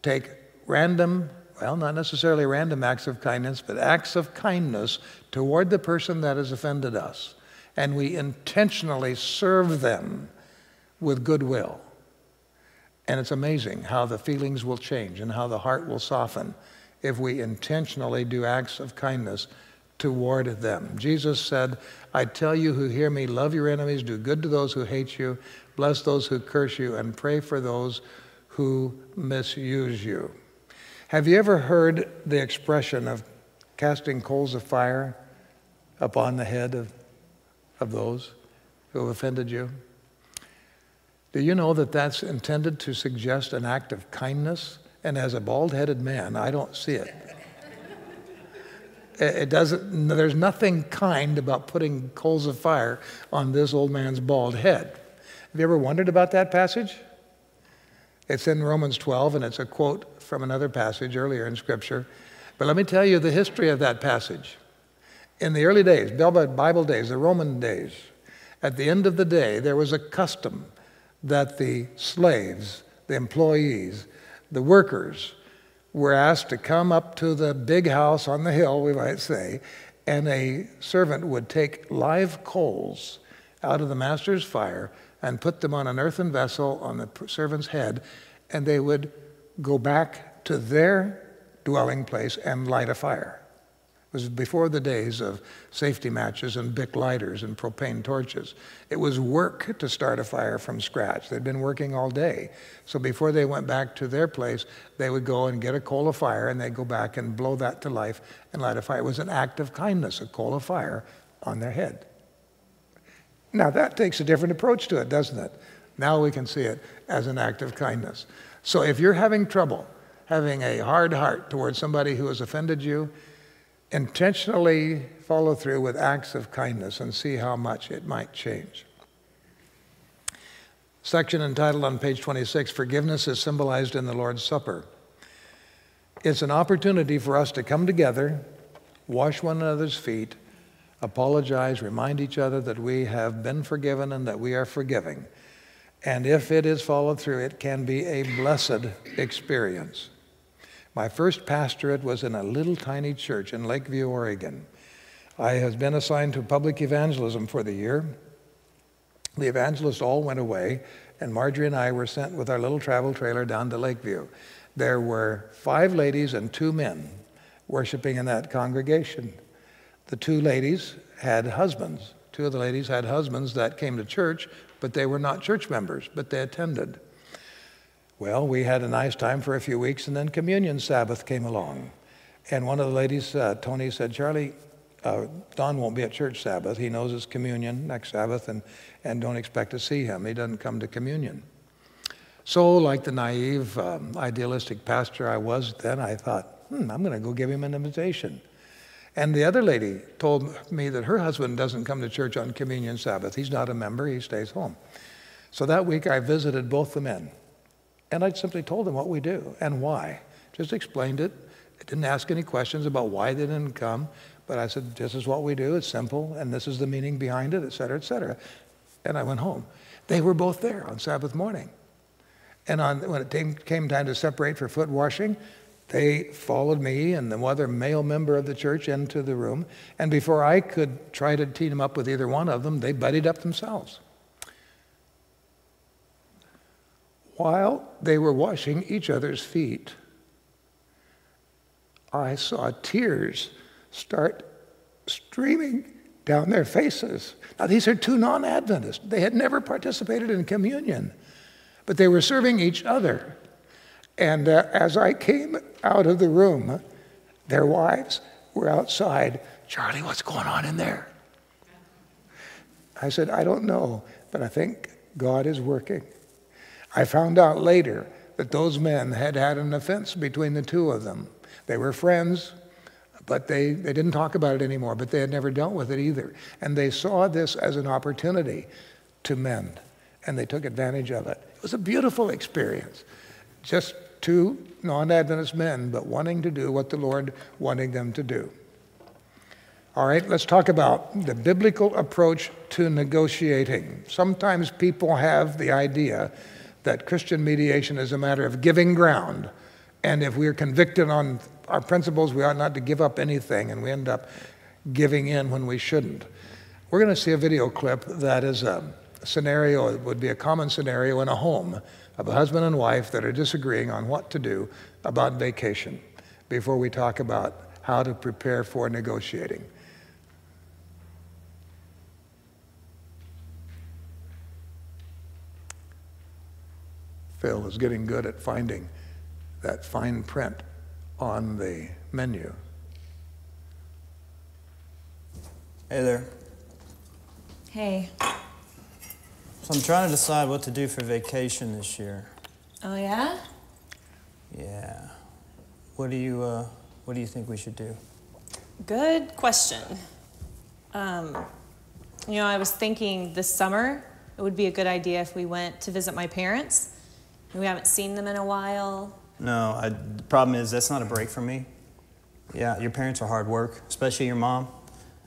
take random, well, not necessarily random acts of kindness, but acts of kindness toward the person that has offended us, and we intentionally serve them with goodwill. And it's amazing how the feelings will change and how the heart will soften if we intentionally do acts of kindness toward them. Jesus said, I tell you who hear me, love your enemies, do good to those who hate you, bless those who curse you, and pray for those who misuse you. Have you ever heard the expression of casting coals of fire upon the head of those who have offended you? Do you know that that's intended to suggest an act of kindness? And as a bald-headed man, I don't see it. It doesn't, there's nothing kind about putting coals of fire on this old man's bald head. Have you ever wondered about that passage? It's in Romans 12, and it's a quote from another passage earlier in Scripture. But let me tell you the history of that passage. In the early days, Bible days, the Roman days, at the end of the day, there was a custom that the slaves, the employees, the workers were asked to come up to the big house on the hill, we might say, and a servant would take live coals out of the master's fire and put them on an earthen vessel on the servant's head, and they would go back to their dwelling place and light a fire. It was before the days of safety matches and Bic lighters and propane torches. It was work to start a fire from scratch. They'd been working all day. So before they went back to their place, they would go and get a coal of fire, and they'd go back and blow that to life and light a fire. It was an act of kindness, a coal of fire on their head. Now that takes a different approach to it, doesn't it? Now we can see it as an act of kindness. So if you're having trouble having a hard heart towards somebody who has offended you, intentionally follow through with acts of kindness and see how much it might change. Section entitled on page 26, Forgiveness is symbolized in the Lord's Supper. It's an opportunity for us to come together, wash one another's feet, apologize, remind each other that we have been forgiven and that we are forgiving. And if it is followed through, it can be a blessed experience. My first pastorate was in a little tiny church in Lakeview, Oregon. I have been assigned to public evangelism for the year. The evangelists all went away, and Marjorie and I were sent with our little travel trailer down to Lakeview. There were 5 ladies and 2 men worshiping in that congregation. The 2 ladies had husbands. 2 of the ladies had husbands that came to church, but they were not church members, but they attended. Well, we had a nice time for a few weeks, and then Communion Sabbath came along. And one of the ladies, Tony, said, Charlie, Don won't be at church Sabbath. He knows it's communion next Sabbath, and don't expect to see him. He doesn't come to communion. So, like the naive, idealistic pastor I was then, I thought, I'm going to go give him an invitation. And the other lady told me that her husband doesn't come to church on Communion Sabbath. He's not a member. He stays home. So that week I visited both the men. And I simply told them what we do and why. Just explained it. I didn't ask any questions about why they didn't come. But I said, this is what we do. It's simple. And this is the meaning behind it, et cetera, et cetera. And I went home. They were both there on Sabbath morning. And when it came time to separate for foot washing, they followed me and the other male member of the church into the room. And before I could try to team up with either one of them, they buddied up themselves. While they were washing each other's feet, I saw tears start streaming down their faces. Now, these are two non-Adventists. They had never participated in communion, but they were serving each other. And as I came out of the room, their wives were outside. Charlie, what's going on in there? I said, I don't know, but I think God is working. I found out later that those men had had an offense between the two of them. They were friends, but they didn't talk about it anymore, but they had never dealt with it either. And they saw this as an opportunity to mend, and they took advantage of it. It was a beautiful experience. Just two non-Adventist men, but wanting to do what the Lord wanted them to do. All right, let's talk about the biblical approach to negotiating. Sometimes people have the idea that Christian mediation is a matter of giving ground, and if we're convicted on our principles, we ought not to give up anything, and we end up giving in when we shouldn't. We're going to see a video clip that is a scenario, it would be a common scenario in a home of a husband and wife that are disagreeing on what to do about vacation before we talk about how to prepare for negotiating. Phil is getting good at finding that fine print on the menu. Hey there. Hey. So I'm trying to decide what to do for vacation this year. Oh, yeah? Yeah. What do you think we should do? Good question. I was thinking this summer it would be a good idea if we went to visit my parents. We haven't seen them in a while. No, the problem is that's not a break for me. Yeah, your parents are hard work, especially your mom.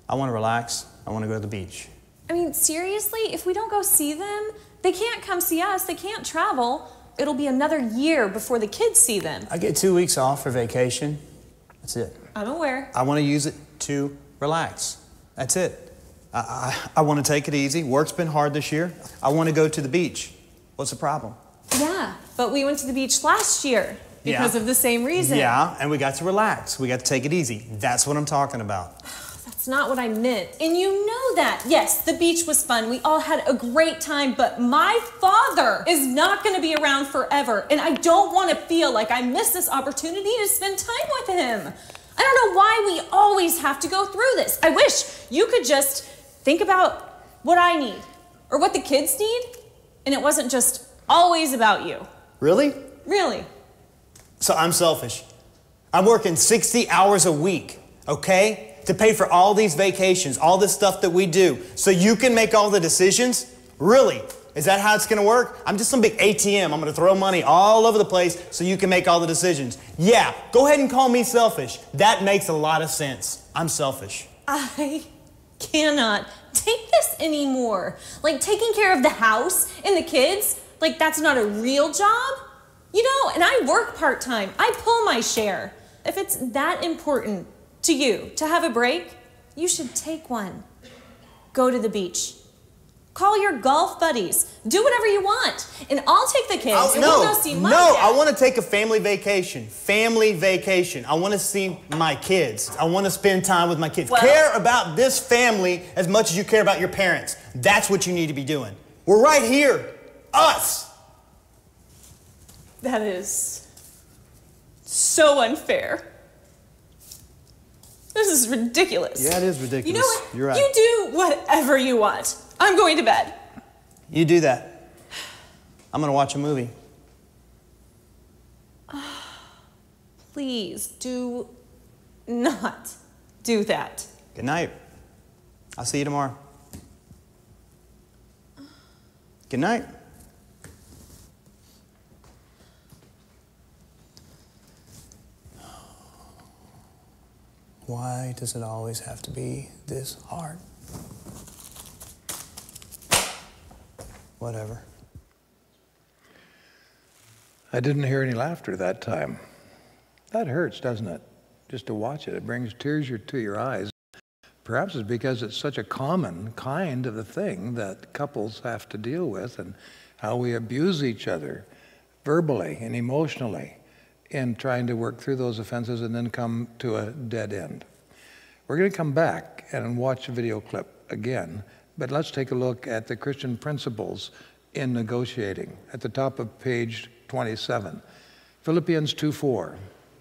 I want to relax. I want to go to the beach. I mean, seriously, if we don't go see them, they can't come see us. They can't travel. It'll be another year before the kids see them. I get 2 weeks off for vacation. That's it. I'm aware. I want to use it to relax. That's it. I want to take it easy. Work's been hard this year. I want to go to the beach. What's the problem? Yeah, but we went to the beach last year because of the same reason. Yeah, and we got to relax. We got to take it easy. That's what I'm talking about. That's not what I meant. And you know that. Yes, the beach was fun. We all had a great time, but my father is not going to be around forever. And I don't want to feel like I missed this opportunity to spend time with him. I don't know why we always have to go through this. I wish you could just think about what I need or what the kids need, and it wasn't just always about you. Really? Really. So I'm selfish. I'm working 60 hours a week, okay? To pay for all these vacations, all this stuff that we do, so you can make all the decisions? Really? Is that how it's gonna work? I'm just some big ATM. I'm gonna throw money all over the place so you can make all the decisions. Yeah, go ahead and call me selfish. That makes a lot of sense. I'm selfish. I cannot take this anymore. Like taking care of the house and the kids, like that's not a real job? You know, and I work part-time. I pull my share. If it's that important to you to have a break, you should take one. Go to the beach. Call your golf buddies. Do whatever you want. And I'll take the kids and we'll go see my dad. I want to take a family vacation. Family vacation. I want to see my kids. I want to spend time with my kids. Well, care about this family as much as you care about your parents. That's what you need to be doing. We're right here. Us. That is so unfair. This is ridiculous. Yeah, it is ridiculous. You know what? You're right. You do whatever you want. I'm going to bed. You do that. I'm going to watch a movie. Please do not do that. Good night. I'll see you tomorrow. Good night. Why does it always have to be this hard? Whatever. I didn't hear any laughter that time. That hurts, doesn't it? Just to watch it. It brings tears to your eyes. Perhaps it's because it's such a common kind of a thing that couples have to deal with, and how we abuse each other verbally and emotionally in trying to work through those offenses and then come to a dead end. We're going to come back and watch a video clip again, but let's take a look at the Christian principles in negotiating. At the top of page 27, Philippians 2:4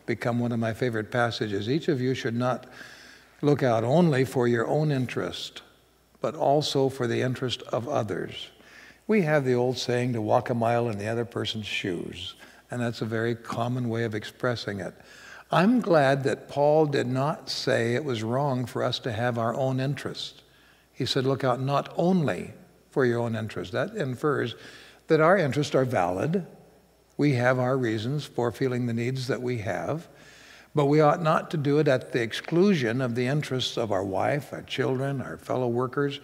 become one of my favorite passages. Each of you should not look out only for your own interest, but also for the interest of others. We have the old saying to walk a mile in the other person's shoes, and that's a very common way of expressing it. I'm glad that Paul did not say it was wrong for us to have our own interest. He said, look out not only for your own interest. That infers that our interests are valid. We have our reasons for feeling the needs that we have, but we ought not to do it at the exclusion of the interests of our wife, our children, our fellow workers,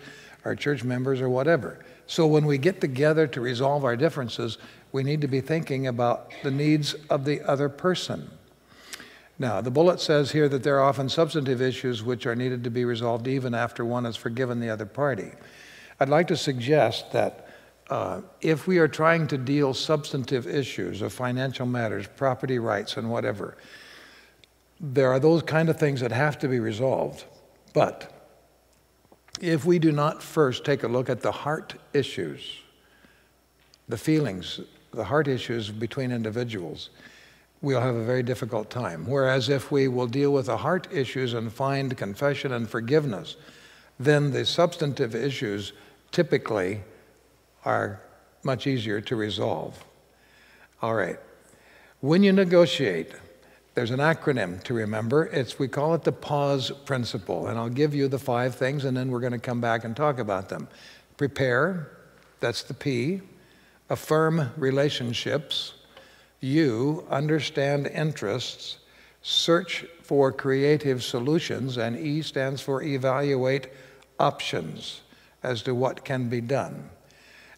our church members, or whatever. So when we get together to resolve our differences, we need to be thinking about the needs of the other person. Now, the bullet says here that there are often substantive issues which are needed to be resolved even after one has forgiven the other party. I'd like to suggest that if we are trying to deal substantive issues of financial matters, property rights, and whatever, there are those kind of things that have to be resolved. But if we do not first take a look at the heart issues, the feelings, the heart issues between individuals, we'll have a very difficult time. Whereas if we will deal with the heart issues and find confession and forgiveness, then the substantive issues typically are much easier to resolve. All right. When you negotiate, there's an acronym to remember. We call it the PAUSE principle, and I'll give you the 5 things, and then we're going to come back and talk about them. Prepare, that's the P. Affirm relationships. U, understand interests. Search for creative solutions, and E stands for evaluate options as to what can be done.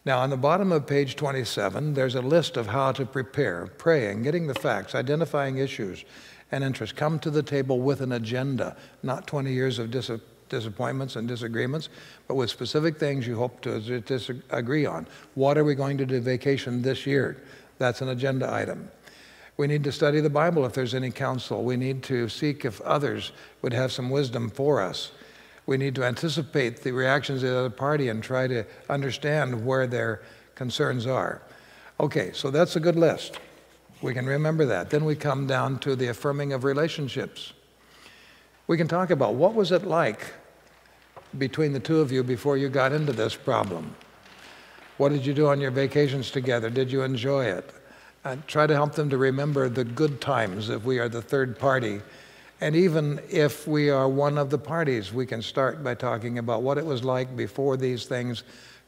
Now, on the bottom of page 27, there's a list of how to prepare: praying, getting the facts, identifying issues and interests. Come to the table with an agenda, not 20 years of disappointments and disagreements, but with specific things you hope to disagree on. What are we going to do vacation this year? That's an agenda item. We need to study the Bible if there's any counsel. We need to seek if others would have some wisdom for us. We need to anticipate the reactions of the other party and try to understand where their concerns are. Okay, so that's a good list. We can remember that. Then we come down to the affirming of relationships. We can talk about what was it like between the two of you before you got into this problem. What did you do on your vacations together? Did you enjoy it? Try to help them to remember the good times if we are the third party. And even if we are one of the parties, we can start by talking about what it was like before these things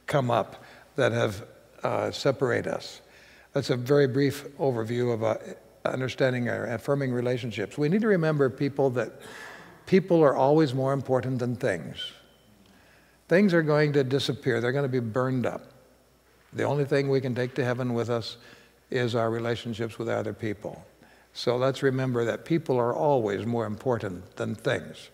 come up that have separate us. That's a very brief overview of understanding or affirming relationships. We need to remember that people are always more important than things. Things are going to disappear. They're going to be burned up. The only thing we can take to heaven with us is our relationships with other people. So let's remember that people are always more important than things.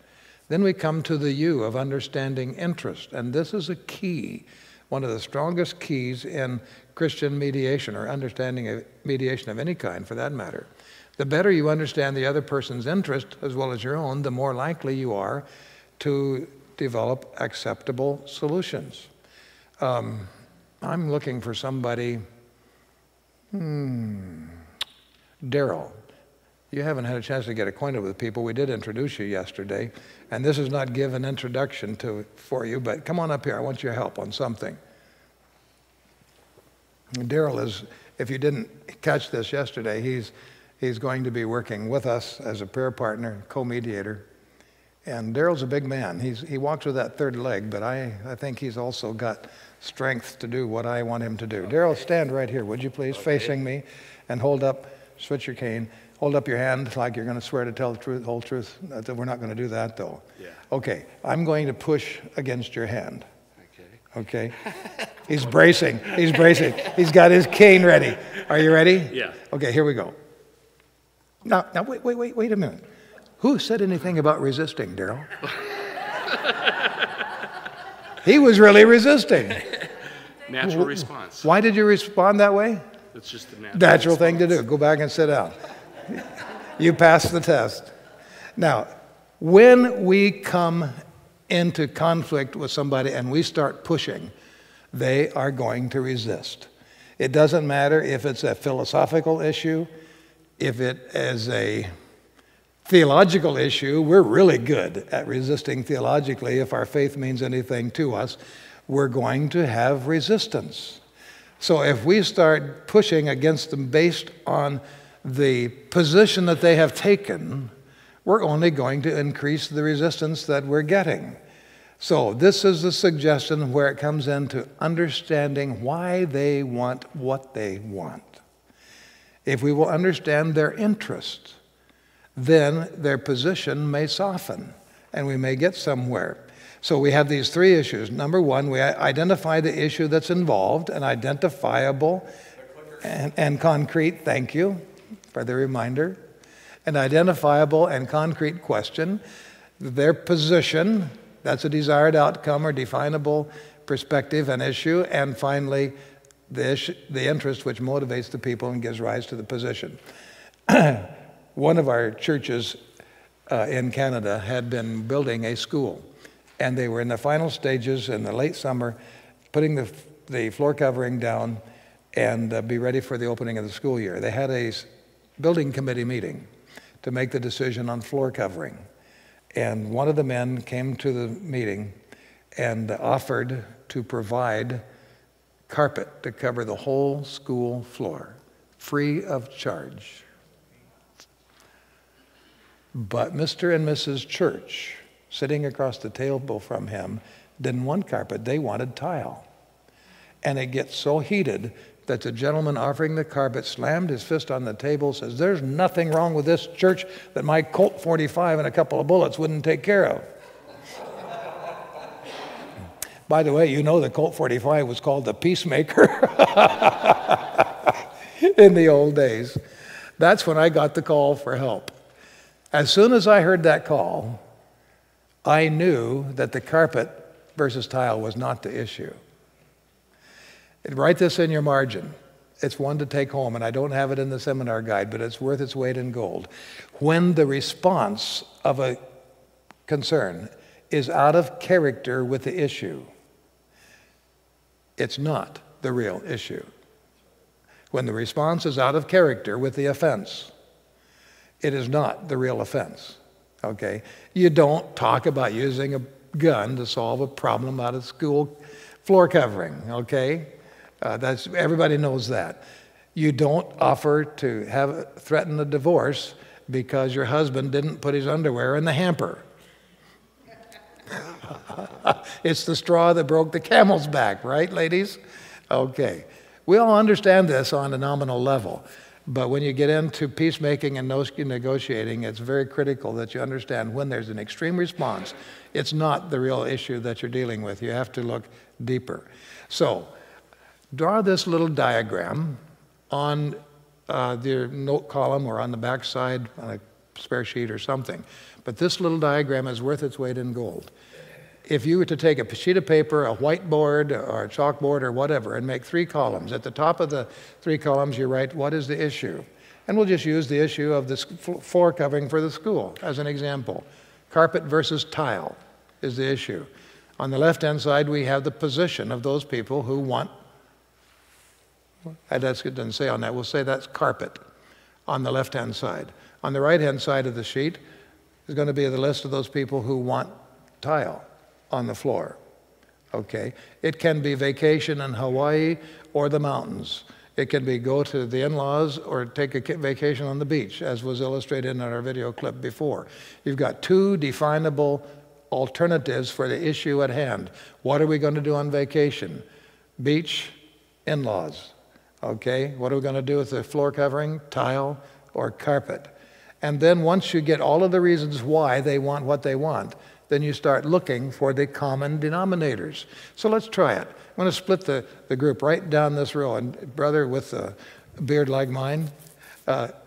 Then we come to the U of understanding interest, and this is a key, one of the strongest keys in Christian mediation, or understanding of mediation of any kind for that matter. The better you understand the other person's interest as well as your own, the more likely you are to develop acceptable solutions. I'm looking for somebody, Daryl. You haven't had a chance to get acquainted with people. We did introduce you yesterday, and this is not give an introduction for you, but come on up here. I want your help on something. Daryl is, if you didn't catch this yesterday, he's going to be working with us as a prayer partner, co-mediator. And Daryl's a big man. He walks with that third leg, but I think he's also got strength to do what I want him to do. Daryl, stand right here, would you please, facing me, and hold up, switch your cane, Hold up your hand like you're going to swear to tell the truth, whole truth. We're not going to do that, though. Yeah. Okay, I'm going to push against your hand. Okay. Okay? He's bracing. He's bracing. He's got his cane ready. Are you ready? Yeah. Okay, here we go. Now, wait a minute. Who said anything about resisting, Daryl? He was really resisting. Natural response. Why did you respond that way? It's just a Natural thing to do. Go back and sit down. You passed the test. Now, when we come into conflict with somebody and we start pushing, they are going to resist. It doesn't matter if it's a philosophical issue, if it is a theological issue. We're really good at resisting theologically. If our faith means anything to us, we're going to have resistance. So if we start pushing against them based on the position that they have taken, we're only going to increase the resistance that we're getting. So this is the suggestion where it comes into understanding why they want what they want. If we will understand their interest, then their position may soften and we may get somewhere. So we have these three issues. Number one, we identify the issue that's involved, an identifiable and concrete, thank you for the reminder, an identifiable and concrete question, their position, that's a desired outcome or definable perspective and issue, and finally, the interest which motivates the people and gives rise to the position. One of our churches in Canada had been building a school, and they were in the final stages in the late summer, putting the floor covering down and be ready for the opening of the school year. They had a building committee meeting to make the decision on floor covering. And one of the men came to the meeting and offered to provide carpet to cover the whole school floor, free of charge. But Mr. and Mrs. Church, sitting across the table from him, didn't want carpet, they wanted tile. And it gets so heated that the gentleman offering the carpet slammed his fist on the table, says, "There's nothing wrong with this church that my Colt 45 and a couple of bullets wouldn't take care of." By the way, you know the Colt 45 was called the Peacemaker in the old days. That's when I got the call for help. As soon as I heard that call, I knew that the carpet versus tile was not the issue. Write this in your margin. It's one to take home, and I don't have it in the seminar guide, but it's worth its weight in gold. When the response of a concern is out of character with the issue, it's not the real issue. When the response is out of character with the offense, it is not the real offense, okay? You don't talk about using a gun to solve a problem out of school floor covering, okay? Everybody knows that. You don't offer to threaten a divorce because your husband didn't put his underwear in the hamper. It's the straw that broke the camel's back, right, ladies? Okay. We all understand this on a nominal level, but when you get into peacemaking and negotiating, it's very critical that you understand when there's an extreme response, it's not the real issue that you're dealing with. You have to look deeper. So, draw this little diagram on the note column or on the back side on a spare sheet or something. But this little diagram is worth its weight in gold. If you were to take a sheet of paper, a whiteboard, or a chalkboard, or whatever, and make 3 columns, at the top of the 3 columns you write, what is the issue? And we'll just use the issue of this floor covering for the school as an example. Carpet versus tile is the issue. On the left-hand side, we have the position of those people who want, it doesn't say on that, we'll say that's carpet on the left-hand side. On the right-hand side of the sheet is going to be the list of those people who want tile on the floor, okay? It can be vacation in Hawaii or the mountains. It can be go to the in-laws or take a vacation on the beach, as was illustrated in our video clip before. You've got 2 definable alternatives for the issue at hand. What are we going to do on vacation? Beach, in-laws. Okay, what are we going to do with the floor covering? Tile or carpet. And then once you get all of the reasons why they want what they want, then you start looking for the common denominators. So let's try it. I'm going to split the group right down this row. And brother with a beard like mine,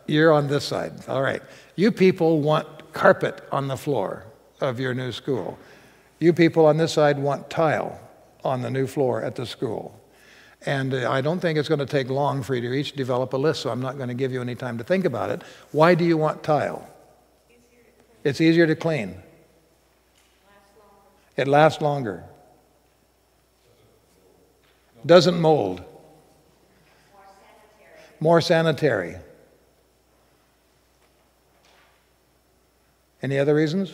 you're on this side. All right. You people want carpet on the floor of your new school. You people on this side want tile on the new floor at the school. And I don't think it's going to take long for you to each develop a list, so I'm not going to give you any time to think about it. Why do you want tile? It's easier to clean. It lasts longer. Doesn't mold. More sanitary. Any other reasons?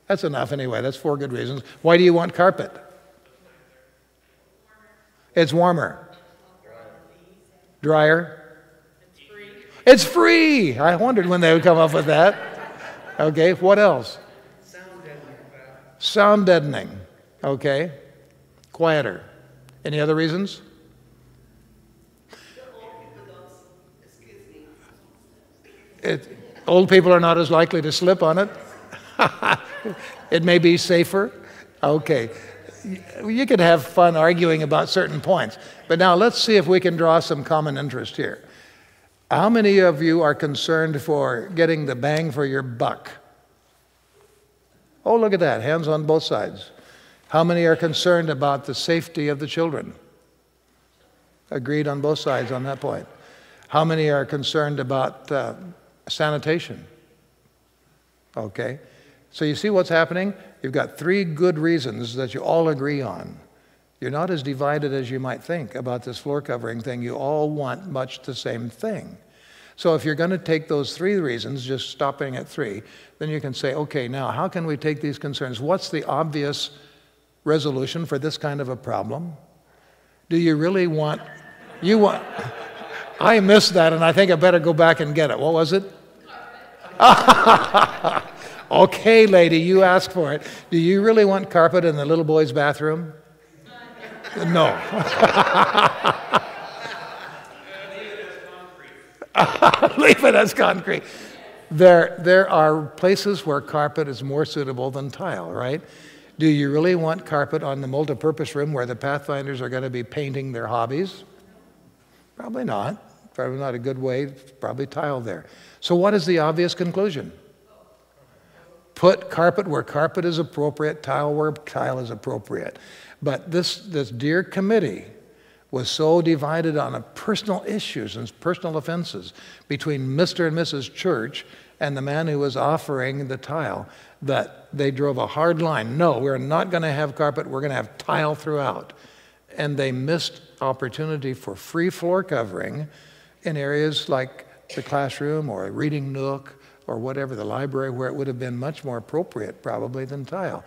That's enough anyway. That's 4 good reasons. Why do you want carpet? It's warmer. Drier? It's free. I wondered when they would come up with that. Okay, what else? Sound deadening. Okay. Quieter. Any other reasons? Old people are not as likely to slip on it. It may be safer. Okay. You could have fun arguing about certain points. But now let's see if we can draw some common interest here. How many of you are concerned for getting the bang for your buck? Oh, look at that. Hands on both sides. How many are concerned about the safety of the children? Agreed on both sides on that point. How many are concerned about sanitation? Okay. So you see what's happening? You've got 3 good reasons that you all agree on. You're not as divided as you might think about this floor covering thing. You all want much the same thing. So if you're going to take those 3 reasons, just stopping at 3, then you can say, okay, now how can we take these concerns? What's the obvious resolution for this kind of a problem? Do you really want, I missed that and I think I better go back and get it. What was it? Okay, lady, you asked for it. Do you really want carpet in the little boy's bathroom? No. Leave it as concrete. There are places where carpet is more suitable than tile, right? Do you really want carpet on the multipurpose room where the Pathfinders are going to be painting their hobbies? Probably not. Probably not a good way. Probably tile there. So what is the obvious conclusion? Put carpet where carpet is appropriate, tile where tile is appropriate. But this dear committee was so divided on personal issues and personal offenses between Mr. and Mrs. Church and the man who was offering the tile that they drove a hard line. No, we're not going to have carpet, we're going to have tile throughout. And they missed opportunity for free floor covering in areas like the classroom or a reading nook or whatever, the library, where it would have been much more appropriate probably than tile.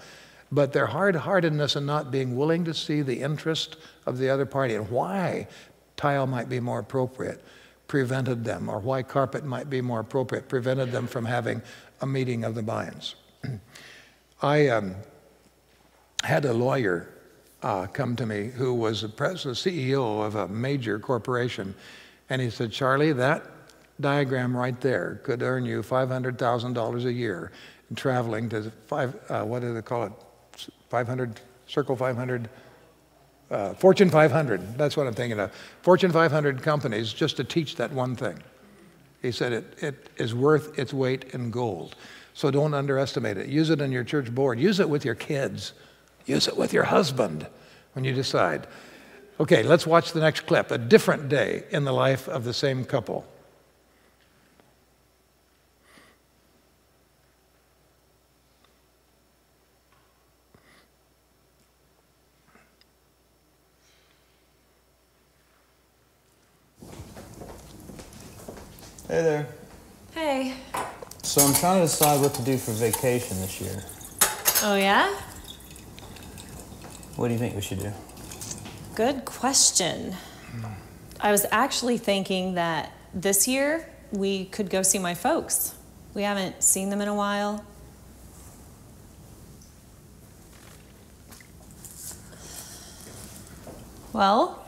But their hard-heartedness and not being willing to see the interest of the other party and why tile might be more appropriate prevented them, or why carpet might be more appropriate prevented them from having a meeting of the minds. I had a lawyer come to me who was the CEO of a major corporation, and he said, Charlie, that diagram right there could earn you $500,000 a year in traveling to what do they call it? 500, Circle 500, Fortune 500, that's what I'm thinking of. Fortune 500 companies just to teach that one thing. He said it is worth its weight in gold. So don't underestimate it. Use it in your church board. Use it with your kids. Use it with your husband when you decide. Okay, let's watch the next clip. A different day in the life of the same couple. Hey there. Hey. So I'm trying to decide what to do for vacation this year. Oh, yeah? What do you think we should do? Good question. I was actually thinking that this year we could go see my folks. We haven't seen them in a while. Well,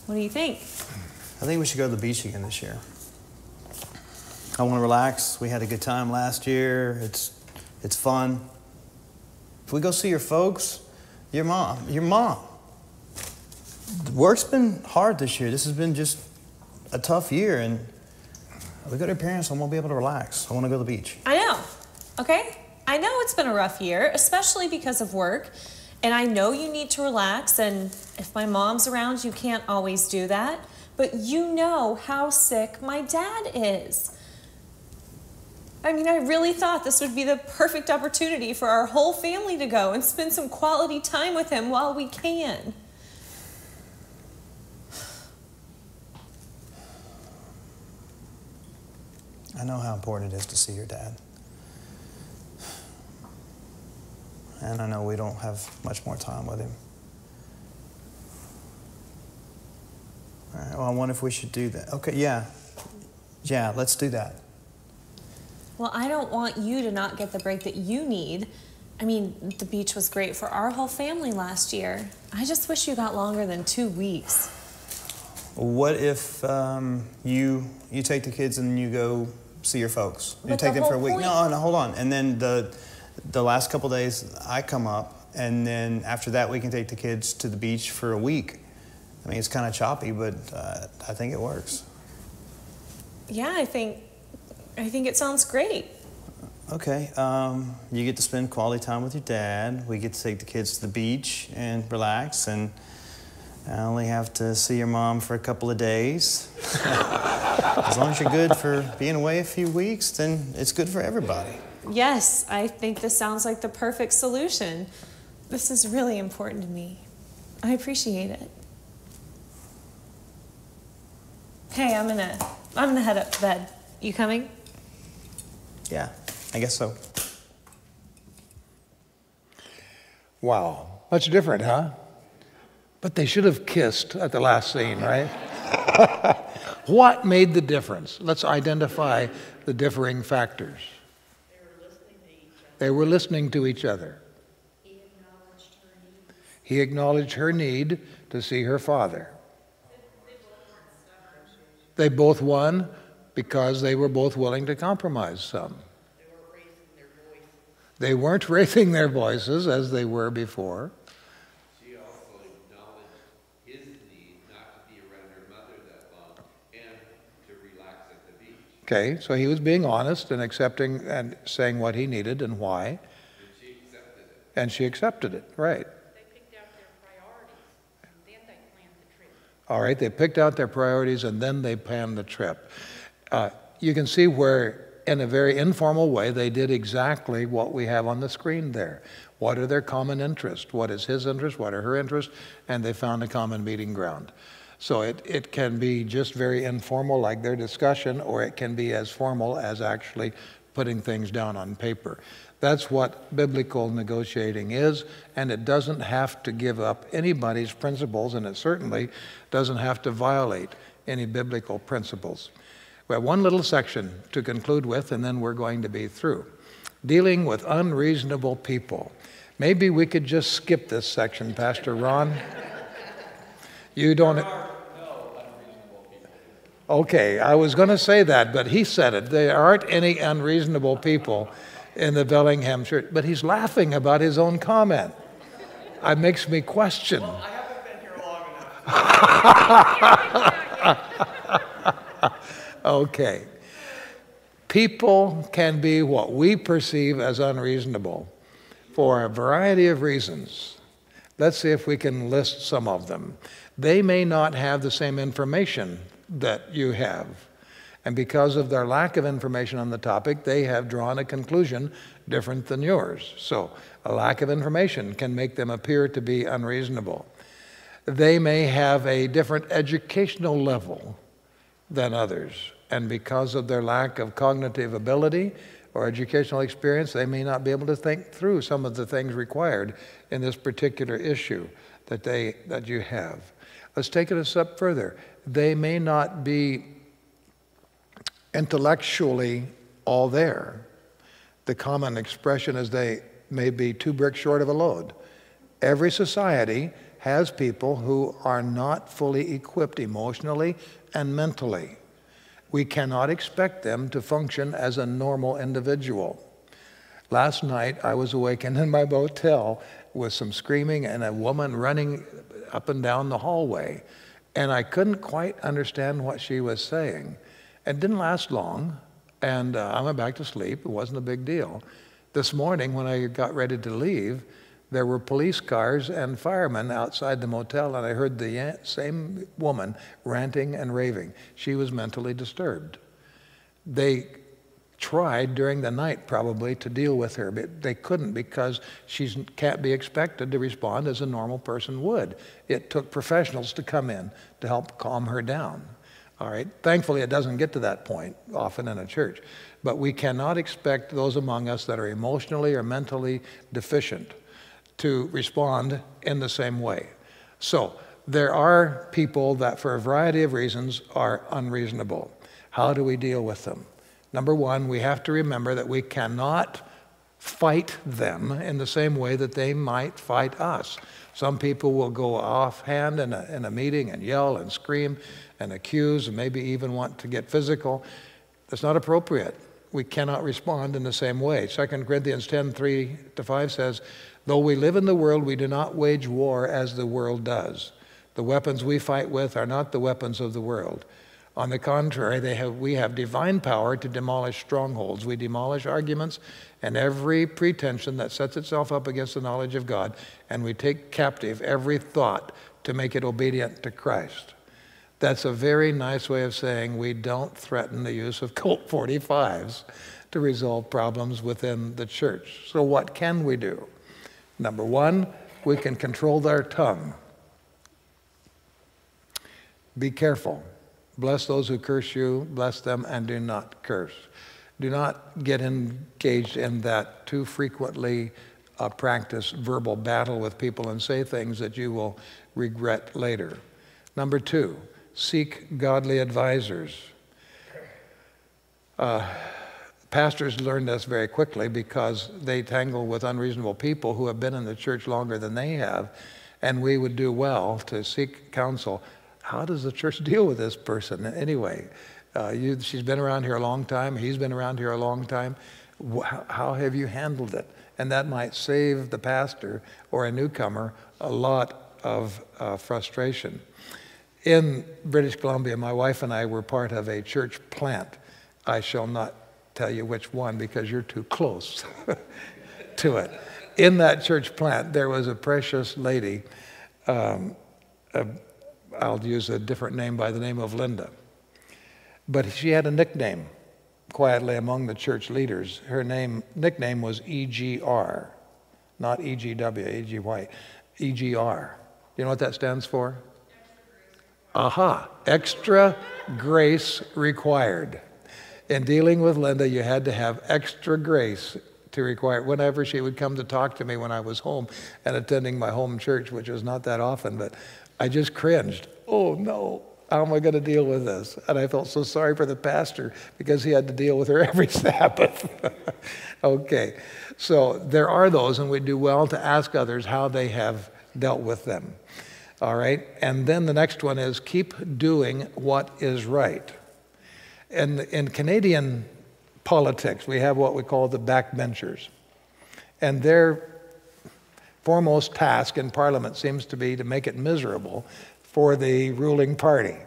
what do you think? I think we should go to the beach again this year. I want to relax. We had a good time last year. It's fun. If we go see your folks, your mom. Work's been hard this year. This has been just a tough year, and we go to your parents, I won't be able to relax. I want to go to the beach. I know, okay? I know it's been a rough year, especially because of work, and I know you need to relax, and if my mom's around, you can't always do that, but you know how sick my dad is. I mean, I really thought this would be the perfect opportunity for our whole family to go and spend some quality time with him while we can. I know how important it is to see your dad. And I know we don't have much more time with him. All right, well, I wonder if we should do that. Okay, yeah. Yeah, let's do that. Well, I don't want you to not get the break that you need. I mean, the beach was great for our whole family last year. I just wish you got longer than 2 weeks. What if you take the kids and you go see your folks? You But take the them for a whole week. point- No, hold on. And then the last couple days I come up, and then after that we can take the kids to the beach for a week. I mean, it's kind of choppy, but I think it works. Yeah, I think it sounds great. Okay, you get to spend quality time with your dad. We get to take the kids to the beach and relax, and I only have to see your mom for a couple of days. As long as you're good for being away a few weeks, then it's good for everybody. Yes, I think this sounds like the perfect solution. This is really important to me. I appreciate it. Hey, I'm gonna head up to bed. You coming? Yeah, I guess so. Wow, much different, huh? But they should have kissed at the last scene, right? What made the difference? Let's identify the differing factors. They were listening to each other. He acknowledged her need to see her father. They both won because they were both willing to compromise some. They weren't raising their voices as they were before. She also acknowledged his need not to be around her mother that long and to relax at the beach. Okay, so he was being honest and accepting and saying what he needed and why. And she accepted it. And she accepted it, right. They picked out their priorities, and then they planned the trip. All right, they picked out their priorities and then they planned the trip. You can see where, in a very informal way, they did exactly what we have on the screen there. What are their common interests? What is his interest? What are her interests? And they found a common meeting ground. So it can be just very informal, like their discussion, or it can be as formal as actually putting things down on paper. That's what biblical negotiating is, and it doesn't have to give up anybody's principles, and it certainly doesn't have to violate any biblical principles. We have one little section to conclude with, and then we're going to be through. Dealing with unreasonable people. Maybe we could just skip this section, Pastor Ron. You don't... Okay, I was going to say that, but he said it. There aren't any unreasonable people in the Bellingham Church. But he's laughing about his own comment. It makes me question. Well, I haven't been here long enough. Okay. People can be what we perceive as unreasonable for a variety of reasons. Let's see if we can list some of them. They may not have the same information that you have. And because of their lack of information on the topic, they have drawn a conclusion different than yours. So a lack of information can make them appear to be unreasonable. They may have a different educational level than others. And because of their lack of cognitive ability or educational experience, they may not be able to think through some of the things required in this particular issue that you have. Let's take it a step further. They may not be intellectually all there. The common expression is they may be 2 bricks short of a load. Every society has people who are not fully equipped emotionally and mentally. We cannot expect them to function as a normal individual. Last night, I was awakened in my motel with some screaming and a woman running up and down the hallway. And I couldn't quite understand what she was saying. It didn't last long, and I went back to sleep. It wasn't a big deal. This morning, when I got ready to leave, there were police cars and firemen outside the motel, and I heard the same woman ranting and raving. She was mentally disturbed. They tried during the night probably to deal with her, but they couldn't because she can't be expected to respond as a normal person would. It took professionals to come in to help calm her down. All right. Thankfully, it doesn't get to that point often in a church, but we cannot expect those among us that are emotionally or mentally deficient to respond in the same way. So there are people that for a variety of reasons are unreasonable. How do we deal with them? Number one, we have to remember that we cannot fight them in the same way that they might fight us. Some people will go offhand in a meeting and yell and scream and accuse and maybe even want to get physical. That's not appropriate. We cannot respond in the same way. 2 Corinthians 10:3-5 says, though we live in the world, we do not wage war as the world does. The weapons we fight with are not the weapons of the world. On the contrary, we have divine power to demolish strongholds. We demolish arguments and every pretension that sets itself up against the knowledge of God, and we take captive every thought to make it obedient to Christ. That's a very nice way of saying we don't threaten the use of Colt 45s to resolve problems within the church. So what can we do? Number one, we can control our tongue. Be careful. Bless those who curse you, bless them, and do not curse. Do not get engaged in that too frequently practiced verbal battle with people and say things that you will regret later. Number two, seek godly advisors. Pastors learn this very quickly because they tangle with unreasonable people who have been in the church longer than they have, and we would do well to seek counsel. How does the church deal with this person anyway? She's been around here a long time. He's been around here a long time. How have you handled it? And that might save the pastor or a newcomer a lot of frustration. In British Columbia, my wife and I were part of a church plant. I shall not tell you which one because you're too close to it. In that church plant, there was a precious lady. I'll use a different name by the name of Linda. But she had a nickname quietly among the church leaders. Her nickname was EGR, not EGW, EGY, EGR. You know what that stands for? Aha, extra grace required. In dealing with Linda, you had to have extra grace to require. Whenever she would come to talk to me when I was home and attending my home church, which was not that often, but I just cringed. Oh no, how am I going to deal with this? And I felt so sorry for the pastor because he had to deal with her every Sabbath. Okay, so there are those, and we do well to ask others how they have dealt with them. All right, and then the next one is keep doing what is right. And in Canadian politics, we have what we call the backbenchers. And their foremost task in Parliament seems to be to make it miserable for the ruling party.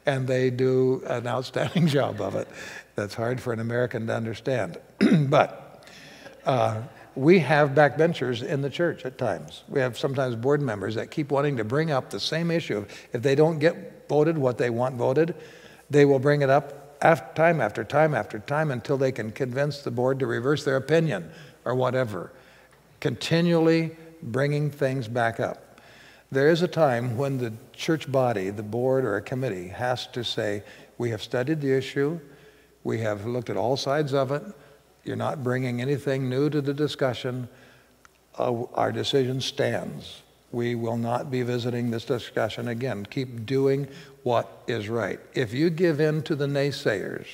And they do an outstanding job of it. That's hard for an American to understand. But we have backbenchers in the church at times. We have sometimes board members that keep wanting to bring up the same issue. If they don't get voted what they want voted, they will bring it up time after time after time until they can convince the board to reverse their opinion or whatever. Continually bringing things back up. There is a time when the church body, the board or a committee, has to say, we have studied the issue, we have looked at all sides of it, you're not bringing anything new to the discussion, our decision stands. We will not be visiting this discussion again. Keep doing what is right. If you give in to the naysayers,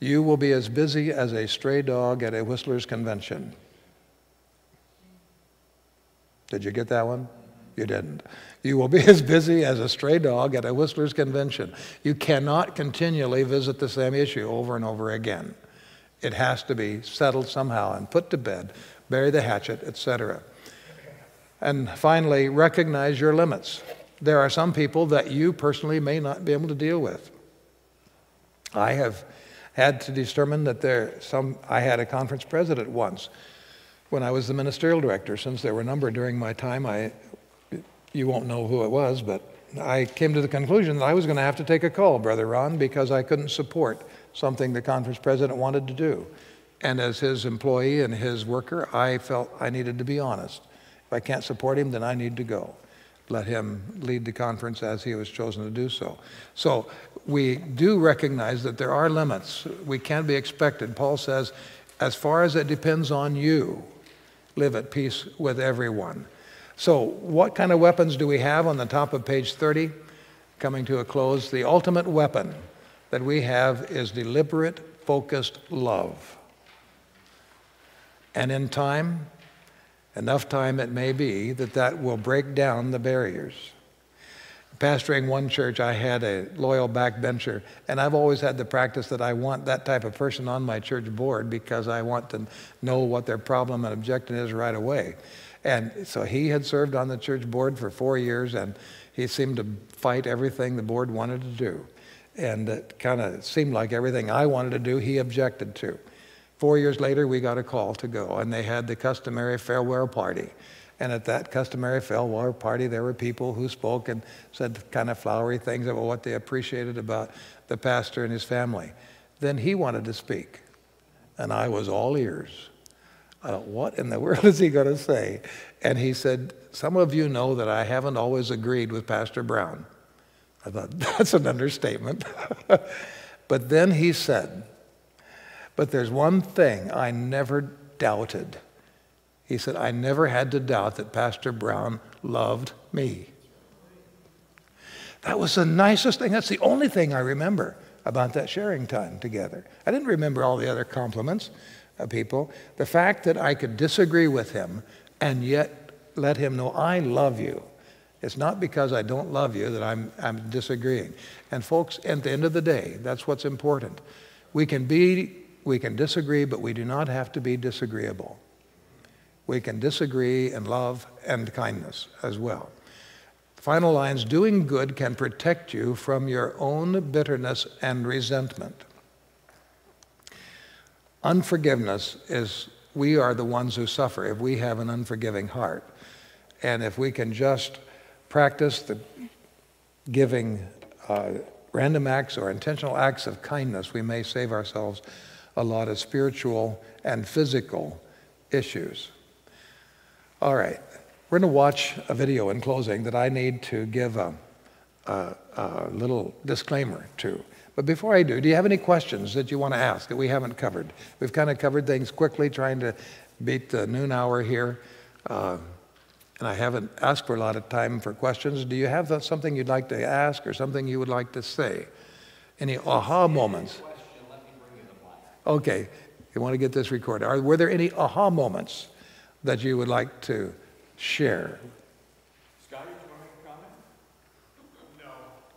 you will be as busy as a stray dog at a Whistler's convention. Did you get that one? You didn't. You will be as busy as a stray dog at a Whistler's convention. You cannot continually visit the same issue over and over again. It has to be settled somehow and put to bed, bury the hatchet, etc. And finally, recognize your limits. There are some people that you personally may not be able to deal with. I have had to determine that I had a conference president once when I was the ministerial director. Since there were a number during my time, you won't know who it was, but I came to the conclusion that I was going to have to take a call, Brother Ron, because I couldn't support something the conference president wanted to do. And as his employee and his worker, I felt I needed to be honest. If I can't support him, then I need to go. Let him lead the conference as he was chosen to do so. So we do recognize that there are limits. We can't be expected. Paul says, as far as it depends on you, live at peace with everyone. So what kind of weapons do we have on the top of page 30? Coming to a close, the ultimate weapon that we have is deliberate, focused love. And in time, enough time it may be, that will break down the barriers. Pastoring one church, I had a loyal backbencher, and I've always had the practice that I want that type of person on my church board because I want to know what their problem and objection is right away. And so he had served on the church board for 4 years, and he seemed to fight everything the board wanted to do. And it kind of seemed like everything I wanted to do, he objected to. 4 years later, we got a call to go, and they had the customary farewell party. And at that customary farewell party, there were people who spoke and said kind of flowery things about what they appreciated about the pastor and his family. Then he wanted to speak, and I was all ears. I thought, what in the world is he going to say? And he said, some of you know that I haven't always agreed with Pastor Brown. I thought, that's an understatement. But then he said, but there's one thing I never doubted. He said, I never had to doubt that Pastor Brown loved me. That was the nicest thing. That's the only thing I remember about that sharing time together. I didn't remember all the other compliments of people. The fact that I could disagree with him and yet let him know I love you. It's not because I don't love you that I'm disagreeing. And folks, at the end of the day, that's what's important. We can disagree, but we do not have to be disagreeable. We can disagree in love and kindness as well. Final lines, doing good can protect you from your own bitterness and resentment. Unforgiveness is, we are the ones who suffer if we have an unforgiving heart. And if we can just practice the giving random acts or intentional acts of kindness, we may save ourselves a lot of spiritual and physical issues. All right, we're going to watch a video in closing that I need to give a little disclaimer to. But before I do you have any questions that you want to ask that we haven't covered? We've kind of covered things quickly, trying to beat the noon hour here. And I haven't asked for a lot of time for questions. Do you have something you'd like to ask or something you would like to say? Any aha moments? Okay, you want to get this recorded. Were there any aha moments that you would like to share? Scotty, do you want to make a comment?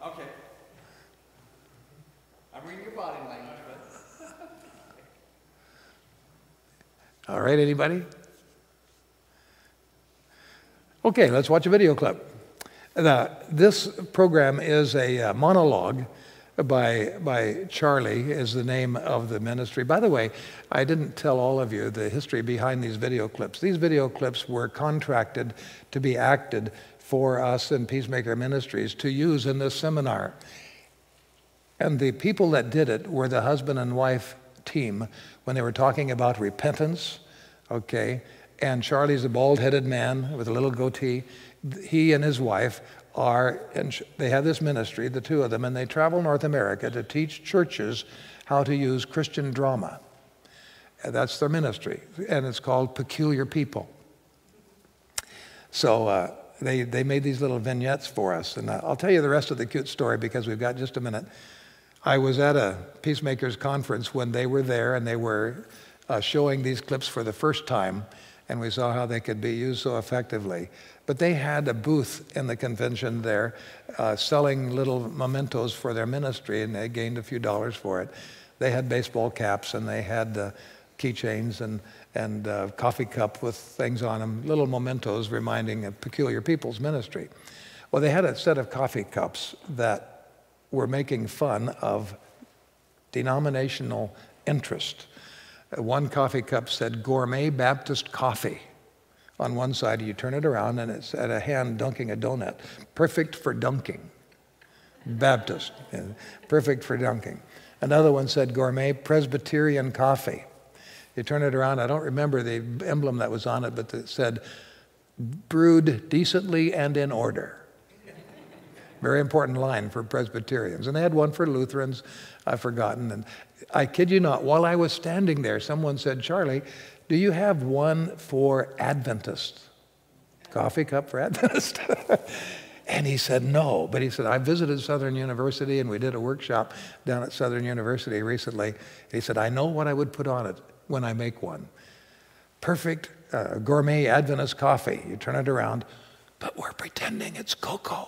No. Okay. I'm reading your body language, but... All right, anybody? Okay, let's watch a video clip. This program is a monologue by Charlie, is the name of the ministry. By the way, I didn't tell all of you the history behind these video clips. These video clips were contracted to be acted for us in Peacemaker Ministries to use in this seminar. And the people that did it were the husband and wife team when they were talking about repentance, okay? And Charlie's a bald-headed man with a little goatee. He and his wife they have this ministry, the two of them, and they travel North America to teach churches how to use Christian drama. And that's their ministry, and it's called Peculiar People. So they made these little vignettes for us, and I'll tell you the rest of the cute story because we've got just a minute. I was at a Peacemakers conference when they were there, and they were showing these clips for the first time. and we saw how they could be used so effectively. But they had a booth in the convention there selling little mementos for their ministry, and they gained a few dollars for it. They had baseball caps, and they had keychains and coffee cup with things on them, little mementos reminding of Peculiar People's ministry. Well, they had a set of coffee cups that were making fun of denominational interest. One coffee cup said Gourmet Baptist Coffee. On one side, you turn it around, and it's at a hand dunking a donut. Perfect for dunking. Baptist, yeah, perfect for dunking. Another one said Gourmet Presbyterian Coffee. You turn it around, I don't remember the emblem that was on it, but it said, brewed decently and in order. Very important line for Presbyterians. And they had one for Lutherans, I've forgotten. And I kid you not, while I was standing there, someone said, Charlie, do you have one for Adventists? Coffee cup for Adventists? And he said, no. But he said, I visited Southern University, and we did a workshop down at Southern University recently. He said, I know what I would put on it when I make one. Perfect gourmet Adventist coffee. You turn it around, but we're pretending it's cocoa.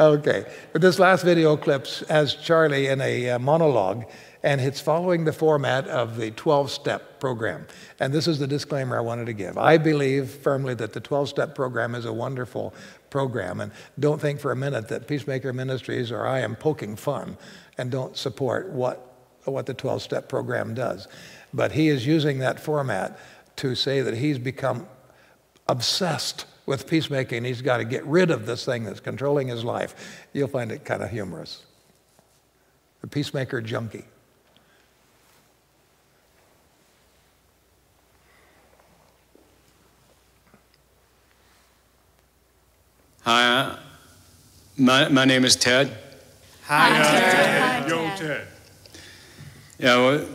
Okay, but this last video clip has Charlie in a monologue, and it's following the format of the 12-step program. And this is the disclaimer I wanted to give. I believe firmly that the 12-step program is a wonderful program, and don't think for a minute that Peacemaker Ministries or I am poking fun and don't support what the 12-step program does. But he is using that format to say that he's become obsessed with peacemaking. He's got to get rid of this thing that's controlling his life. You'll find it kind of humorous. The peacemaker junkie. Hi, my name is Ted. Hi, Ted. Hi, Yo, Ted. Ted. Yeah, well,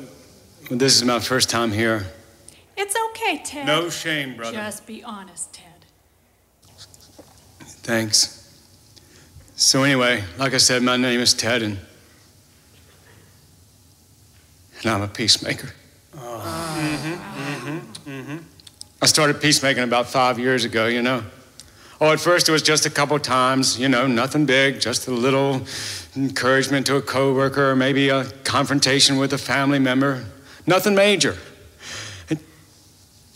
this is my first time here. It's okay, Ted. No shame, brother. Just be honest, Ted. Thanks. So anyway, like I said, my name is Ted, and I'm a peacemaker. I started peacemaking about 5 years ago, you know. Oh, at first it was just a couple times, you know, nothing big, just a little encouragement to a coworker, or maybe a confrontation with a family member. Nothing major.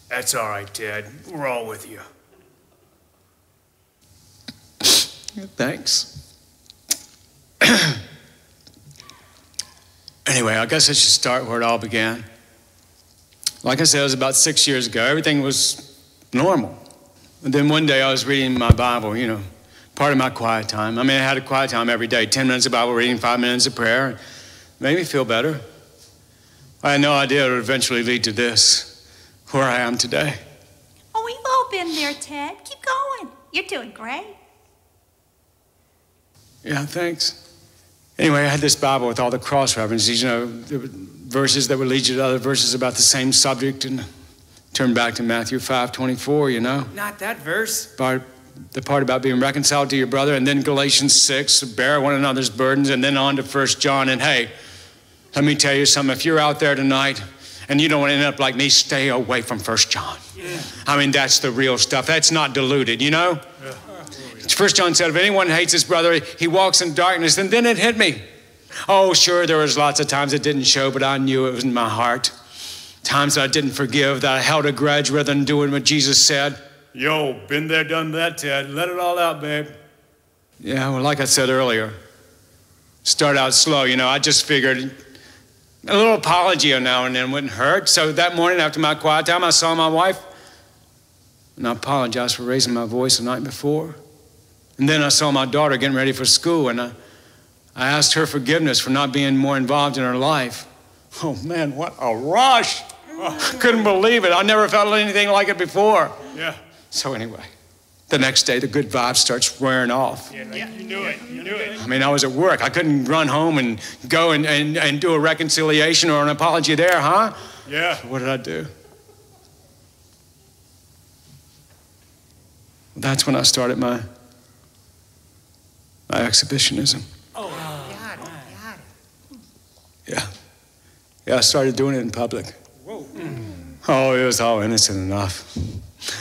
That's all right, Ted. We're all with you. Thanks. Anyway, I guess I should start where it all began. Like I said, it was about 6 years ago. Everything was normal. And then one day I was reading my Bible, you know, part of my quiet time. I mean, I had a quiet time every day, 10 minutes of Bible reading, 5 minutes of prayer. It made me feel better. I had no idea it would eventually lead to this, where I am today. Oh, we've all been there, Ted. Keep going. You're doing great. Yeah, thanks. Anyway, I had this Bible with all the cross references, you know, verses that would lead you to other verses about the same subject, and turn back to Matthew 5:24, you know. Not that verse. The part about being reconciled to your brother, and then Galatians 6, bear one another's burdens, and then on to 1 John. And hey, let me tell you something. If you're out there tonight and you don't want to end up like me, stay away from 1 John. Yeah. I mean, that's the real stuff. That's not diluted, you know? Yeah. 1 John said, if anyone hates his brother, he walks in darkness. And then it hit me. Oh, sure, there was lots of times it didn't show, but I knew it was in my heart. Times that I didn't forgive, that I held a grudge rather than doing what Jesus said. Yo, been there, done that, Ted. Let it all out, babe. Yeah, well, like I said earlier, start out slow, you know. I just figured a little apology now and then wouldn't hurt. So that morning after my quiet time, I saw my wife, and I apologized for raising my voice the night before. And then I saw my daughter getting ready for school, and I asked her forgiveness for not being more involved in her life. Oh, man, what a rush. I couldn't believe it. I never felt anything like it before. Yeah. So anyway, the next day, the good vibe starts wearing off. Yeah, you knew it. You knew it. I mean, I was at work. I couldn't run home and go and do a reconciliation or an apology there, huh? Yeah. What did I do? That's when I started my exhibitionism. Oh, got it. Yeah. Yeah, I started doing it in public. Oh, it was all innocent enough.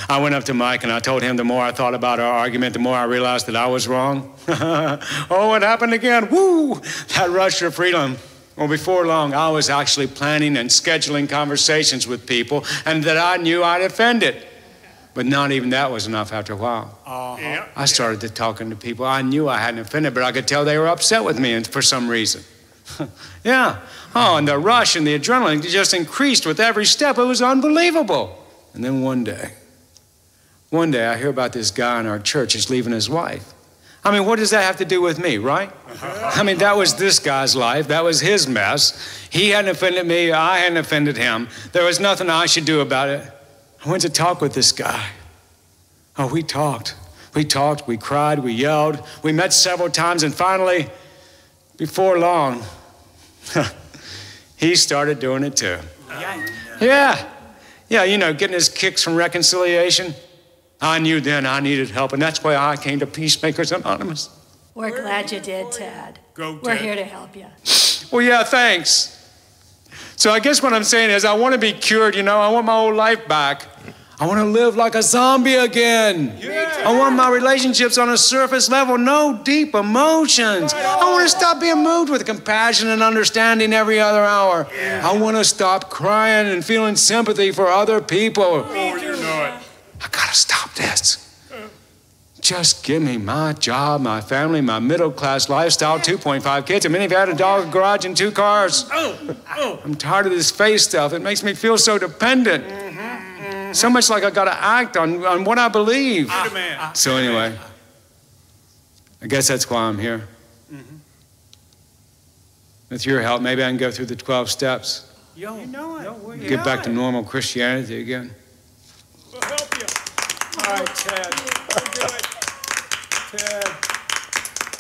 I went up to Mike and I told him the more I thought about our argument, the more I realized that I was wrong. Oh, it happened again. Woo! That rush for freedom. Well, before long, I was actually planning and scheduling conversations with people and that I knew I'd offended. But not even that was enough after a while. I started talking to people I knew I hadn't offended, but I could tell they were upset with me for some reason. Yeah. Oh, and the rush and the adrenaline just increased with every step. It was unbelievable. And then one day I hear about this guy in our church who's leaving his wife. I mean, what does that have to do with me, right? I mean, that was this guy's life. That was his mess. He hadn't offended me. I hadn't offended him. There was nothing I should do about it. I went to talk with this guy. Oh, we talked. We cried, we yelled. We met several times, and finally, before long, he started doing it too. Yeah, you know, getting his kicks from reconciliation. I knew then I needed help, and that's why I came to Peacemakers Anonymous. We're glad you did, Ted. We're here to help you. Well, yeah, thanks. So I guess what I'm saying is I want to be cured, you know. I want my old life back. I want to live like a zombie again. Yeah. I want my relationships on a surface level, no deep emotions. I want to stop being moved with compassion and understanding every other hour. Yeah. I want to stop crying and feeling sympathy for other people. Oh, you know it. I gotta stop this. Just give me my job, my family, my middle-class lifestyle, 2.5 kids, a minivan, a dog, a garage, and 2 cars. I'm tired of this face stuff. It makes me feel so dependent. So much like I gotta act on what I believe. So anyway, I guess that's why I'm here. With your help, maybe I can go through the 12 steps. You know it. Get back to normal Christianity again. We'll help you. All right, Ted. We'll do it. Ted.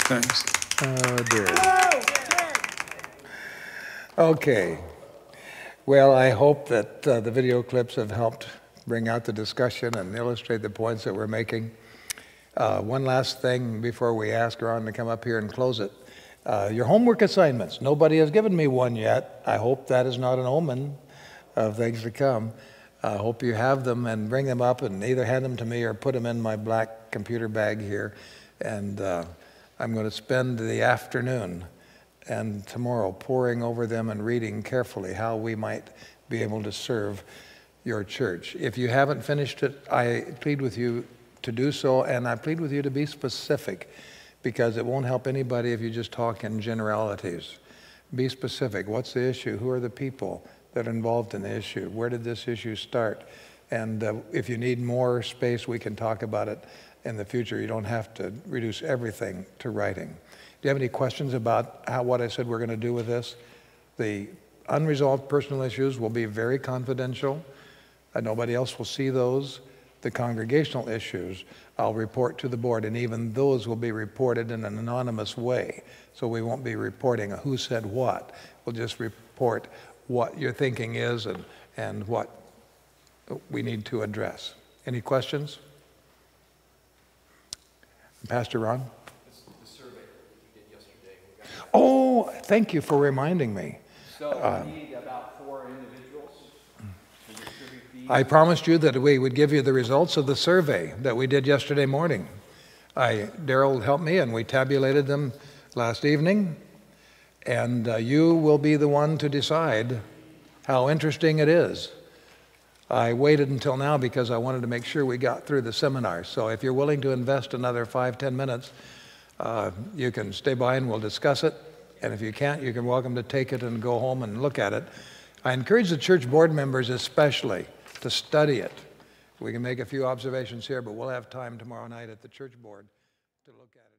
Thanks. Oh, dear. Okay. Well, I hope that the video clips have helped bring out the discussion and illustrate the points that we're making. One last thing before we ask Ron to come up here and close it. Your homework assignments. Nobody has given me one yet. I hope that is not an omen of things to come. I hope you have them and bring them up and either hand them to me or put them in my black computer bag here. And I'm going to spend the afternoon and tomorrow poring over them and reading carefully how we might be able to serve your church. If you haven't finished it, I plead with you to do so, and I plead with you to be specific, because it won't help anybody if you just talk in generalities. Be specific. What's the issue? Who are the people that are involved in the issue? Where did this issue start? And if you need more space, we can talk about it in the future. You don't have to reduce everything to writing. Do you have any questions about what I said we're going to do with this? The unresolved personal issues will be very confidential. Nobody else will see those. The congregational issues, I'll report to the board, and even those will be reported in an anonymous way. So we won't be reporting who said what. We'll just report what your thinking is and what we need to address. Any questions? Pastor Ron? The survey that you did yesterday. Oh, thank you for reminding me. So we need about 4 individuals. I promised you that we would give you the results of the survey that we did yesterday morning. Daryl helped me, and we tabulated them last evening. And you will be the one to decide how interesting it is. I waited until now because I wanted to make sure we got through the seminar. So if you're willing to invest another 5-10 minutes, you can stay by and we'll discuss it. And if you can't, you're welcome to take it and go home and look at it. I encourage the church board members especially to study it. We can make a few observations here, but we'll have time tomorrow night at the church board to look at it.